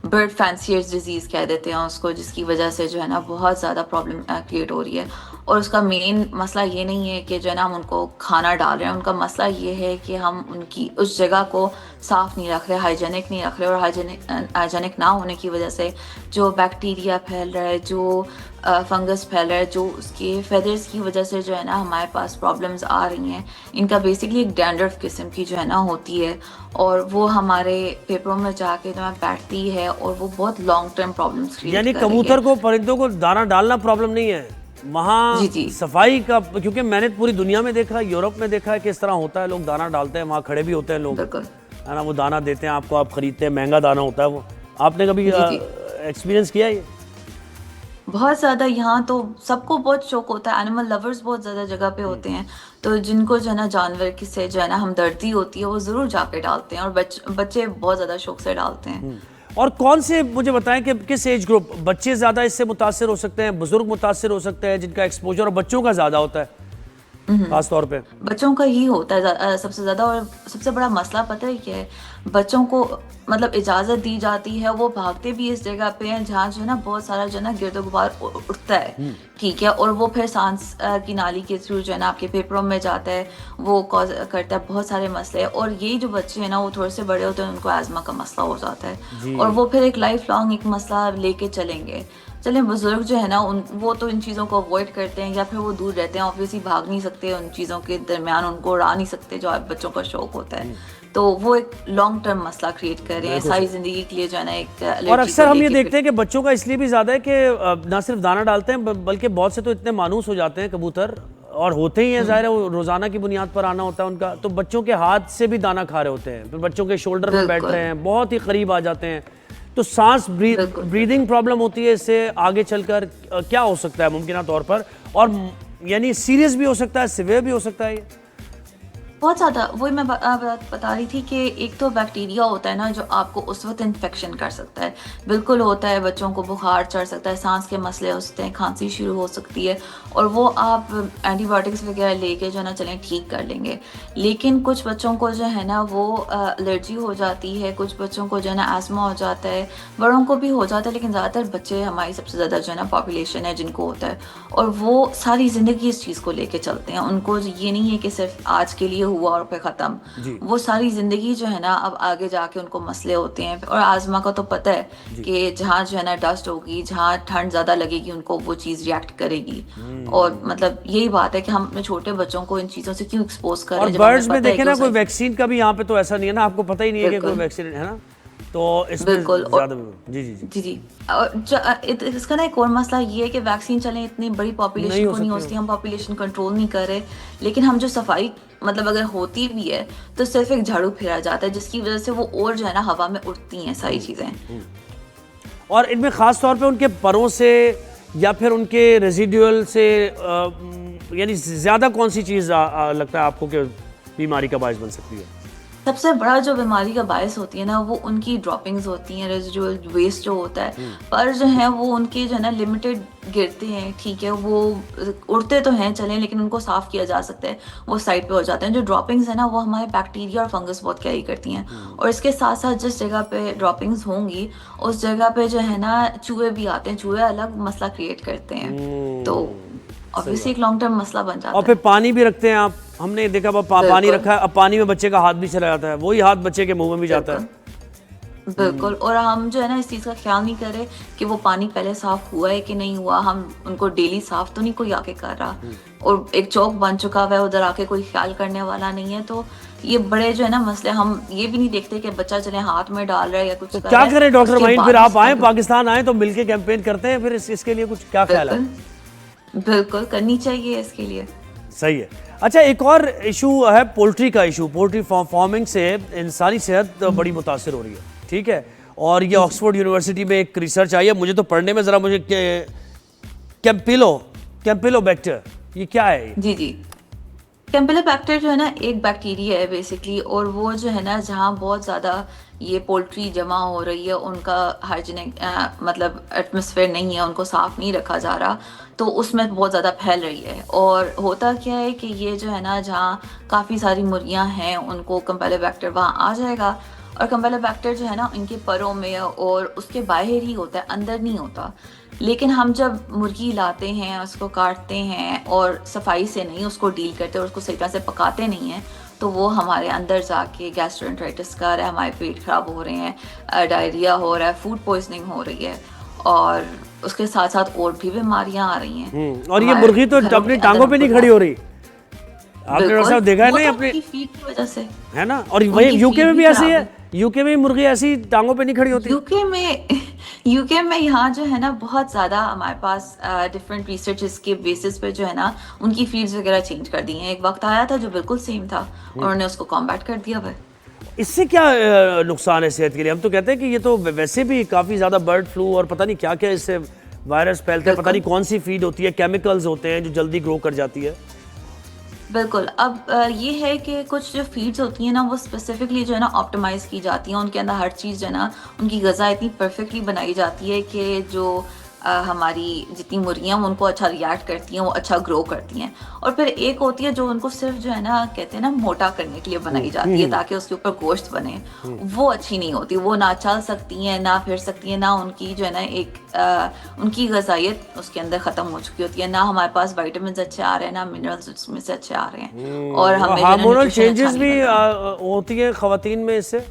बर्ड फैंसियर्स डिजीज़ कह देते हैं उसको, जिसकी वजह से जो है ना बहुत ज़्यादा प्रॉब्लम क्रिएट हो रही है। और उसका मेन मसला ये नहीं है कि जो है ना हम उनको खाना डाल रहे हैं, उनका मसला ये है कि हम उनकी उस जगह को साफ़ नहीं रख रहे, हाइजेनिक नहीं रख रहे, और हाइजेनिक ना होने की वजह से जो बैक्टीरिया फैल रहा है, जो फंगस फैल रहा है, जो उसके फेदर्स की वजह से जो है ना हमारे पास प्रॉब्लम्स आ रही हैं। इनका बेसिकली एक डैंड्रफ किस्म की जो है ना होती है और वो हमारे फेफड़ों में जाके जो है बैठती है और वो बहुत लॉन्ग टर्म प्रॉब्लम्स क्रिएट यानी कर रही है। कबूतर को, परिंदों को दाना डालना प्रॉब्लम नहीं है वहाँ, जी, जी। सफाई का, क्योंकि मैंने पूरी दुनिया में देखा, यूरोप में देखा है कि इस तरह होता है, लोग दाना डालते हैं, वहाँ खड़े भी होते हैं लोग, बिल्कुल। है ना, वो दाना देते हैं आपको, आप खरीदते हैं, महंगा दाना होता है वो। आपने कभी जी, जी। एक्सपीरियंस किया है ये? बहुत ज़्यादा यहाँ तो सबको बहुत शौक होता है, एनिमल लवर्स बहुत ज़्यादा जगह पे होते हैं, तो जिनको जो है ना जानवर की से जो है ना हमदर्दी होती है, वो ज़रूर जाके डालते हैं और बच्चे बहुत ज़्यादा शौक से डालते हैं। और कौन से, मुझे बताएं कि किस एज ग्रुप, बच्चे ज़्यादा इससे मुतासर हो सकते हैं, बुजुर्ग मुतासर हो सकते हैं, जिनका एक्सपोजर और बच्चों का ज़्यादा होता है खास तौर पे? बच्चों का ही होता है सबसे ज़्यादा। और सबसे बड़ा मसला पता है क्या है, बच्चों को मतलब इजाज़त दी जाती है, वो भागते भी इस जगह पे हैं जहाँ जो है ना बहुत सारा जो है ना गिरद गुबार उठता है, ठीक है, और वो फिर सांस की नाली के थ्रू जो है ना आपके फेफड़ों में जाता है, वो कॉज करता है बहुत सारे मसले। और ये जो बच्चे हैं ना वो थोड़े से बड़े होते हैं, उनको एज़मा का मसला हो जाता है और वो फिर एक लाइफ लॉन्ग एक मसला लेके चलेंगे। चलें, बुजुर्ग जो है ना वो तो इन चीज़ों को अवॉइड करते हैं या फिर वो दूर रहते हैं, ऑब्वियसली भाग नहीं सकते उन चीज़ों के दरमियान, उनको उड़ा नहीं सकते जो बच्चों का शौक होता है, तो वो एक लॉन्ग टर्म मसला क्रिएट कर रहे हैं सारी जिंदगी के लिए जो है ना एक एलर्जी। और अक्सर हम ये देखते हैं कि बच्चों का इसलिए भी ज़्यादा है कि ना सिर्फ दाना डालते हैं, बल्कि बहुत से तो इतने मानूस हो जाते हैं कबूतर, और होते ही हैं, ज़ाहिर है, वो रोज़ाना की बुनियाद पर आना होता है उनका, तो बच्चों के हाथ से भी दाना खा रहे होते हैं, फिर बच्चों के शोल्डर पर बैठ रहे हैं, बहुत ही करीब आ जाते हैं, तो सांस ब्रीदिंग प्रॉब्लम होती है। इससे आगे चलकर क्या हो सकता है मुमकिन तौर पर, और यानी सीरियस भी हो सकता है, सिवियर भी हो सकता है ये? बहुत ज़्यादा, वही मैं बता रही थी कि एक तो बैक्टीरिया होता है ना जो आपको उस वक्त इन्फेक्शन कर सकता है, बिल्कुल होता है, बच्चों को बुखार चढ़ सकता है, सांस के मसले हो सकते हैं, खांसी शुरू हो सकती है, और वो आप एंटीबायोटिक्स वगैरह लेके जो है ना चलें ठीक कर लेंगे। लेकिन कुछ बच्चों को जो है ना वो एलर्जी हो जाती है, कुछ बच्चों को जो है ना एस्मा हो जाता है, बड़ों को भी हो जाता है, लेकिन ज़्यादातर बच्चे हमारी सबसे ज़्यादा जो है ना पॉपुलेशन है जिनको होता है, और वो सारी ज़िंदगी इस चीज़ को लेके चलते हैं। उनको ये नहीं है कि सिर्फ आज के लिए हुआ और फिर खत्म, वो सारी जिंदगी जो है ना अब आगे जाके उनको मसले होते हैं। और आज़मा का तो पता है कि जहाँ जो है ना डस्ट होगी, जहाँ ठंड ज्यादा लगेगी, उनको वो चीज रिएक्ट करेगी। और मतलब यही बात है कि हम अपने छोटे बच्चों को इन चीजों से क्यों एक्सपोज कर रहे हैं। और बर्ड्स में देखे ना, कोई वैक्सीन का भी यहाँ पे तो ऐसा नहीं है ना, आपको पता ही नहीं है कि कोई वैक्सीन है ना, तो इसमें ज्यादा जी जी जी जी जी। और इसका ना एक और मसला ये है कि वैक्सीन चले, इतनी बड़ी पॉपुलेशन को नहीं हो सकती, हम पॉपुलेशन कंट्रोल नहीं कर रहे, लेकिन हम जो सफाई मतलब अगर होती भी है तो सिर्फ एक झाड़ू फेरा जाता है, जिसकी वजह से वो और जो है ना हवा में उड़ती हैं सारी चीजें। और इनमें खास तौर पे उनके परों से या फिर उनके रेजिडुअल से यानी ज्यादा कौन सी चीज लगता है आपको कि बीमारी का बायस बन सकती है? सबसे बड़ा जो बीमारी का बायस होती है ना वो उनकी ड्रॉपिंग्स होती हैं, रेजिडुअल वेस्ट जो होता है, पर जो है वो उनके जो है ना लिमिटेड गिरते हैं, ठीक है, वो उड़ते तो हैं चलें, लेकिन उनको साफ किया जा सकता है, वो साइड पे हो जाते हैं। जो ड्रॉपिंग्स है ना वो हमारे बैक्टीरिया और फंगस बहुत कैरी करती हैं, और इसके साथ साथ जिस जगह पे ड्रॉपिंग्स होंगी उस जगह पे जो है ना चूहे भी आते हैं, चूहे अलग मसला क्रिएट करते हैं, तो ऑब्वियसली एक लॉन्ग टर्म मसला बन जाता है। और फिर पानी भी रखते हैं आप, हमने देखा पानी रखा है, अब पानी में बच्चे का हाथ भी चला जाता है, वही हाथ बच्चे के मुंह में भी जाता है। बिल्कुल। और हम जो है ना इस चीज़ का ख्याल नहीं कर रहे कि वो पानी पहले साफ हुआ है कि नहीं हुआ, हम उनको डेली साफ तो नहीं कोई आके कर रहा, और एक चौक बन चुका हुआ है, उधर आके कोई ख्याल करने वाला नहीं है। तो ये बड़े जो है ना मसले, हम ये भी नहीं देखते कि बच्चा चले हाथ में डाल रहा है या कुछ तो कर क्या रहा है, करें डॉक्टर उसके माहिन, बाद फिर आप उसका- आए पाकिस्तान आए तो मिलके कैंपेन करते हैं, फिर इसके लिए कुछ क्या ख्याल है? बिल्कुल करनी चाहिए इसके लिए। सही है। अच्छा, एक और इशू है पोल्ट्री का इशू। पोल्ट्री फार्मिंग से इंसानी सेहत बड़ी मुतासर हो रही है, ठीक है। और ये ऑक्सफोर्ड यूनिवर्सिटी में एक रिसर्च आई है, मुझे तो पढ़ने में ज़रा मुझे कैम्पिलोबैक्टर, ये क्या है ये? जी जी। कैम्पिलोबैक्टर जो है ना एक बैक्टीरिया है बेसिकली, और वो जो है ना जहाँ बहुत ज़्यादा ये पोल्ट्री जमा हो रही है, उनका हाइजीनिक मतलब एटमॉस्फेयर नहीं है, उनको साफ़ नहीं रखा जा रहा, तो उसमें बहुत ज़्यादा फैल रही है। और होता क्या है कि ये जो है ना जहाँ काफ़ी सारी मुर्गियाँ हैं उनको कैम्पिलोबैक्टर वहाँ आ जाएगा, और कैम्पिलोबैक्टर जो है ना इनके परों में और उसके बाहर ही होता है, अंदर नहीं होता। लेकिन हम जब मुर्गी लाते हैं, उसको काटते हैं और सफाई से नहीं उसको डील करते और उसको सही तरह से पकाते नहीं हैं, तो वो हमारे अंदर जाके गैस्ट्रोएंटेराइटिस कर रहा है, हमारे पेट खराब हो रहे हैं, डायरिया हो रहा है, फूड पॉइजनिंग हो रही है, और उसके साथ साथ और भी बीमारियां आ रही हैं। और ये हमारे मुर्गी तो घरों अपनी के टांगों अंदर पे नहीं उनको खड़ी हो रही, आपने डॉक्टर बिल्कुल, साहब देखा है वो नहीं तो अपनी, उनकी फीड की वजह से। है ना। और वही उनकी यूके फीड में भी भी ऐसी खराब है, है। यूके में भी मुर्गी ऐसी टांगों पे नहीं खड़ी होती। यूके में यहाँ जो है ना बहुत ज़्यादा हमारे पास डिफरेंट रिसर्चेस के बेसिस पे जो है ना उनकी फीड्स वगैरह चेंज कर दी हैं। एक वक्त आया था जो बिल्कुल सेम था, उन्होंने उसको कॉम्बैट कर दिया हुआ है। इससे क्या नुकसान है सेहत के लिए? हम तो कहते हैं कि ये तो वैसे भी काफ़ी ज़्यादा बर्ड फ्लू और पता नहीं क्या क्या इससे वायरस फैलते हैं, पता नहीं कौन सी फीड होती है, केमिकल्स होते हैं जो जल्दी ग्रो कर जाती है। बिल्कुल। अब ये है कि कुछ जो फीड्स होती हैं ना वो स्पेसिफिकली जो है ना ऑप्टिमाइज की जाती हैं, उनके अंदर हर चीज़ जो है ना उनकी ग़िज़ा इतनी परफेक्टली बनाई जाती है कि जो हमारी जितनी मुर्गियाँ उनको अच्छा रिएक्ट करती हैं, वो अच्छा ग्रो करती हैं। और फिर एक होती है जो उनको सिर्फ जो है ना कहते हैं ना मोटा करने के लिए बनाई जाती है ताकि उसके ऊपर गोश्त बने, वो अच्छी नहीं होती। वो ना चल सकती हैं, ना फिर सकती हैं, ना उनकी जो है ना एक उनकी ग़िज़ाइयत उसके अंदर ख़त्म हो चुकी होती है, ना हमारे पास विटामिन अच्छे आ रहे हैं, ना मिनरल्स उसमें से अच्छे आ रहे हैं, और हमें हार्मोनल चेंजेस भी होती है ख़वातीन में, इससे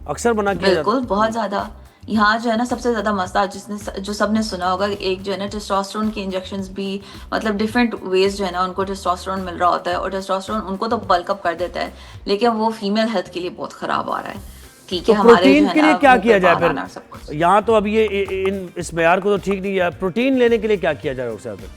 अक्सर बना किया जाता है। बिल्कुल बहुत ज़्यादा। यहाँ जो है ना सबसे ज़्यादा मसला जिसने जो सबने सुना होगा, एक जो है ना टेस्टोस्टेरोन के इंजेक्शंस भी मतलब डिफरेंट वेज जो है ना उनको टेस्टोस्टेरोन मिल रहा होता है, और टेस्टोस्टेरोन उनको तो बल्क अप कर देता है, लेकिन वो फीमेल हेल्थ के लिए बहुत ख़राब आ रहा है। ठीक है, तो हमारे जो प्रोटीन है के लिए ना क्या मुंह पे किया जाए बाल फिर? आना, सब कुछ। यहाँ तो अब ये इस मेयार को तो ठीक नहीं है, प्रोटीन लेने के लिए क्या किया जाए डॉक्टर साहब?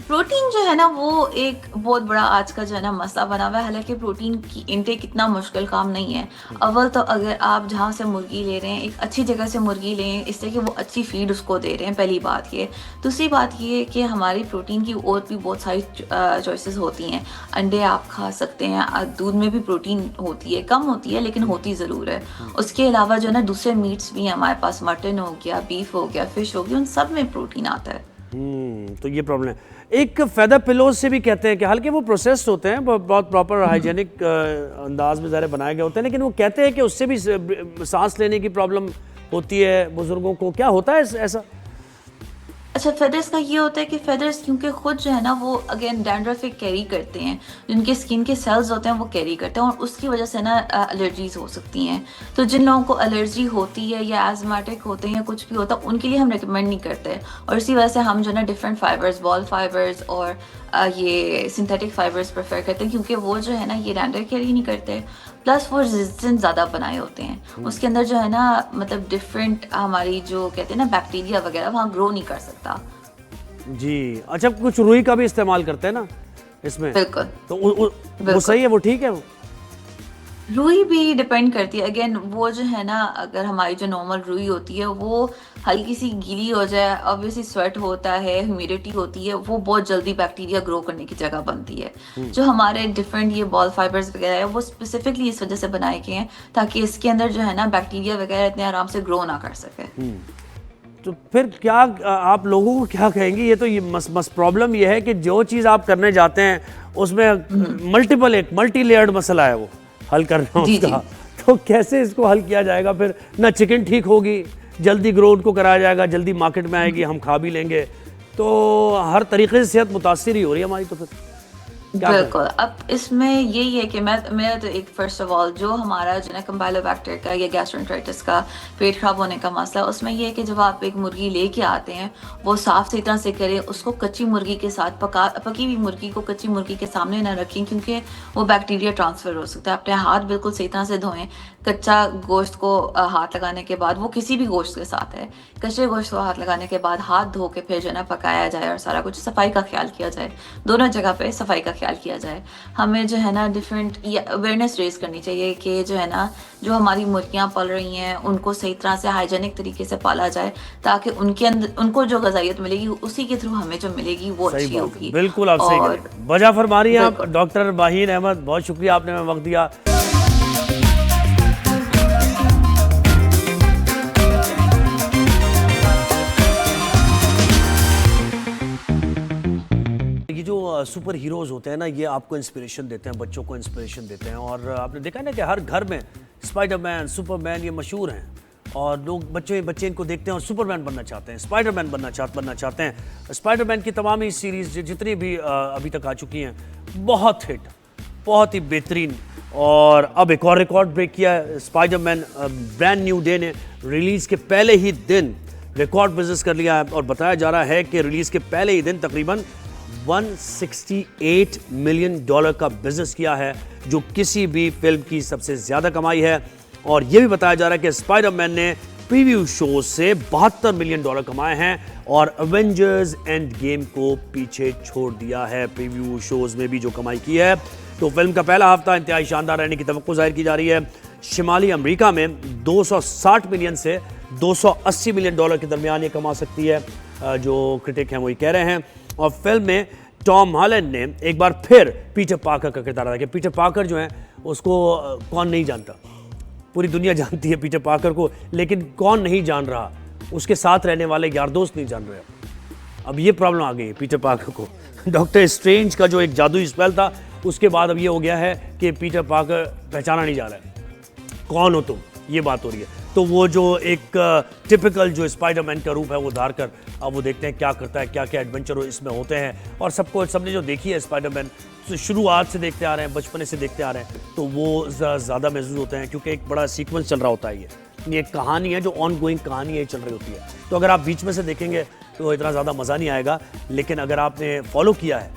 प्रोटीन जो है ना वो एक बहुत बड़ा आज का जो है ना मसला बना हुआ है। हालांकि प्रोटीन की इनटेक इतना मुश्किल काम नहीं है। अव्वल तो अगर आप जहाँ से मुर्गी ले रहे हैं एक अच्छी जगह से मुर्गी लें, इससे कि वो अच्छी फीड उसको दे रहे हैं, पहली बात ये। दूसरी बात ये कि हमारी प्रोटीन की और भी बहुत सारी चॉइसेस होती हैं। अंडे आप खा सकते हैं, दूध में भी प्रोटीन होती है, कम होती है लेकिन होती ज़रूर है। उसके अलावा जो है ना दूसरे मीट्स भी हैं हमारे पास, मटन हो गया, बीफ हो गया, फ़िश हो गई, उन सब में प्रोटीन आता है। तो ये प्रॉब्लम है। एक फेदर पिलोज से भी कहते हैं कि हालांकि वो प्रोसेस्ड होते हैं, बहुत प्रॉपर हाइजेनिक अंदाज में ज़रा बनाए गए होते हैं, लेकिन वो कहते हैं कि उससे भी सांस लेने की प्रॉब्लम होती है बुजुर्गों को। क्या होता है ऐसा? अच्छा, फेदर्स का ये होता है कि फेदर्स क्योंकि खुद जो है ना वो अगेन डैंड्रफ कैरी करते हैं, जिनके स्किन के सेल्स होते हैं वो कैरी करते हैं, और उसकी वजह से ना एलर्जीज हो सकती हैं। तो जिन लोगों को एलर्जी होती है या एजमेटिक होते हैं या कुछ भी होता है, उनके लिए हम रिकमेंड नहीं करते। और इसी वजह से हम जो है ना डिफरेंट फाइबर्स, बॉल फाइबर्स और ये सिंथेटिक फाइबर्स प्रेफर करते हैं, क्योंकि वो जो है ना ये डैंड्रफ कैरी नहीं करते, प्लस वो रेजिस्टेंट ज़्यादा बनाए होते हैं। उसके अंदर जो है ना मतलब डिफरेंट हमारी जो कहते हैं ना बैक्टीरिया वगैरह वहाँ ग्रो नहीं कर सकता। जी। अच्छा, कुछ रुई का भी इस्तेमाल करते हैं ना इसमें? बिल्कुल। तो वो सही है, वो ठीक है? रुई भी डिपेंड करती है। अगेन वो जो है ना अगर हमारी जो नॉर्मल रुई होती है वो हल्की सी गीली हो जाए, ऑब्वियसली स्वेट होता है, ह्यूमिडिटी होती है, वो बहुत जल्दी बैक्टीरिया ग्रो करने की जगह बनती है। जो हमारे डिफरेंट ये बॉल फाइबर्स वगैरह है वो स्पेसिफिकली इस वजह से बनाए गए हैं ताकि इसके अंदर जो है ना बैक्टीरिया वगैरह इतने आराम से ग्रो ना कर सके। तो फिर क्या आप लोगों को क्या कहेंगे? ये तो ये प्रॉब्लम ये है कि जो चीज़ आप करने जाते हैं उसमें मल्टी लेयर्ड मसला है, वो हल करना उसका। तो कैसे इसको हल किया जाएगा फिर? ना चिकन ठीक होगी, जल्दी ग्रो उनको कराया जाएगा, जल्दी मार्केट में आएगी, हम खा भी लेंगे, तो हर तरीके से सेहत मुतासिर ही हो रही है हमारी। तो फिर क्या करें? बिल्कुल। अब इसमें यही है कि मेरा तो एक फर्स्ट ऑफ ऑल जो हमारा जो ना कंपाइलोबैक्टर का या गैस्ट्रोएंटेराइटिस का पेट खराब होने का मसला है, उसमें ये है कि जब आप एक मुर्गी लेके आते हैं वो साफ सुथरी तरह से करें, उसको कच्ची मुर्गी के साथ पकी हुई मुर्गी को कच्ची मुर्गी के सामने ना रखें, क्योंकि वो बैक्टीरिया ट्रांसफर हो सकता है। अपने हाथ बिल्कुल सही तरह से धोएं। कच्चा गोश्त को हाथ लगाने के बाद, वो किसी भी गोश्त के साथ है, कच्चे गोश्त को हाथ लगाने के बाद हाथ धो के फिर जो है ना पकाया जाए और सारा कुछ सफाई का ख्याल किया जाए। दोनों जगह पे सफाई का ख्याल किया जाए। हमें जो है ना डिफरेंट अवेयरनेस रेज करनी चाहिए कि जो है ना जो हमारी मुर्गियां पल रही हैं उनको सही तरह से हाइजेनिक तरीके से पाला जाए, ताकि उनके अंदर उनको जो ग़िज़ाइयत मिलेगी उसी के थ्रू हमें जो मिलेगी वो सही अच्छी बात होगी। है, बिल्कुल आप सही कह रहे हैं। वजह फरमा रही हैं आप डॉक्टर बाहीन अहमद, बहुत शुक्रिया आपने हमें वक्त दिया। ये जो सुपर हीरोज़ होते हैं ना, ये आपको इंस्पिरेशन देते हैं, बच्चों को इंस्पिरेशन देते हैं। और आपने देखा है ना कि हर घर में स्पाइडरमैन, सुपरमैन ये मशहूर हैं और लोग बच्चे इनको देखते हैं और सुपरमैन बनना चाहते हैं, स्पाइडरमैन बनना चाहते हैं। स्पाइडरमैन की तमाम ही सीरीज़ जितनी भी अभी तक आ चुकी हैं, बहुत हिट, बहुत ही बेहतरीन। और अब एक और रिकॉर्ड ब्रेक किया है स्पाइडरमैन। ब्रांड न्यू डे ने रिलीज़ के पहले ही दिन रिकॉर्ड बिजनेस कर लिया है और बताया जा रहा है कि रिलीज़ के पहले ही दिन तकरीबन $168 मिलियन का बिजनेस किया है, जो किसी भी फिल्म की सबसे ज़्यादा कमाई है। और यह भी बताया जा रहा है कि स्पाइडरमैन ने प्रीव्यू शो से $72 मिलियन कमाए हैं और एवेंजर्स एंड गेम को पीछे छोड़ दिया है प्रीव्यू शोज में भी जो कमाई की है। तो फिल्म का पहला हफ्ता इंतहाई शानदार रहने की तवक्को जाहिर की जा रही है। शिमाली अमेरिका में 260 मिलियन से 280 मिलियन डॉलर के दरमियान ये कमा सकती है, जो क्रिटिक हैं वही कह रहे हैं। और फिल्म में टॉम हॉलैंड ने एक बार फिर पीटर पार्कर का किरदार अदा किया। पीटर पार्कर जो है उसको कौन नहीं जानता, पूरी दुनिया जानती है पीटर पार्कर को, लेकिन कौन नहीं जान रहा, उसके साथ रहने वाले यार दोस्त नहीं जान रहे। अब ये प्रॉब्लम आ गई है पीटर पार्कर को। डॉक्टर स्ट्रेंज का जो एक जादुई स्पेल था, उसके बाद अब ये हो गया है कि पीटर पार्कर पहचाना नहीं जा रहा है, कौन हो तुम, ये बात हो रही है। तो वो जो एक टिपिकल जो स्पाइडरमैन का रूप है वो धार कर अब वो देखते हैं क्या करता है, क्या क्या एडवेंचर इसमें होते हैं। और सबने जो देखी है स्पाइडरमैन, तो शुरुआत से देखते आ रहे हैं, बचपने से देखते आ रहे हैं, तो वो ज़्यादा महसूस होते हैं, क्योंकि एक बड़ा सीक्वेंस चल रहा होता है। ये एक कहानी है जो ऑन गोइंग कहानी है, चल रही होती है। तो अगर आप बीच में से देखेंगे तो इतना ज़्यादा मज़ा नहीं आएगा, लेकिन अगर आपने फॉलो किया है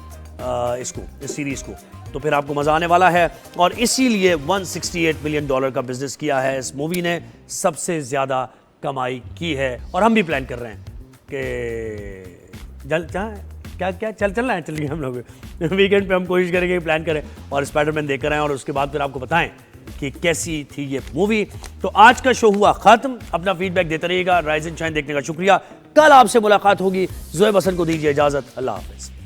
इस सीरीज़ को, तो फिर आपको मज़ा आने वाला है। और इसीलिए $168 मिलियन का बिजनेस किया है इस मूवी ने, सबसे ज़्यादा कमाई की है। और हम भी प्लान कर रहे हैं कि चलना है, चलिए हम लोग वीकेंड पे हम कोशिश करेंगे प्लान करें और स्पाइडरमैन देख कर आएँ और उसके बाद फिर आपको बताएं कि कैसी थी ये मूवी। तो आज का शो हुआ ख़त्म। अपना फीडबैक देते रहिएगा। राइज एंड शाइन देखने का शुक्रिया। कल आपसे मुलाकात होगी। ज़ोएब हसन को दीजिए इजाज़त। अल्लाह हाफ़िज़।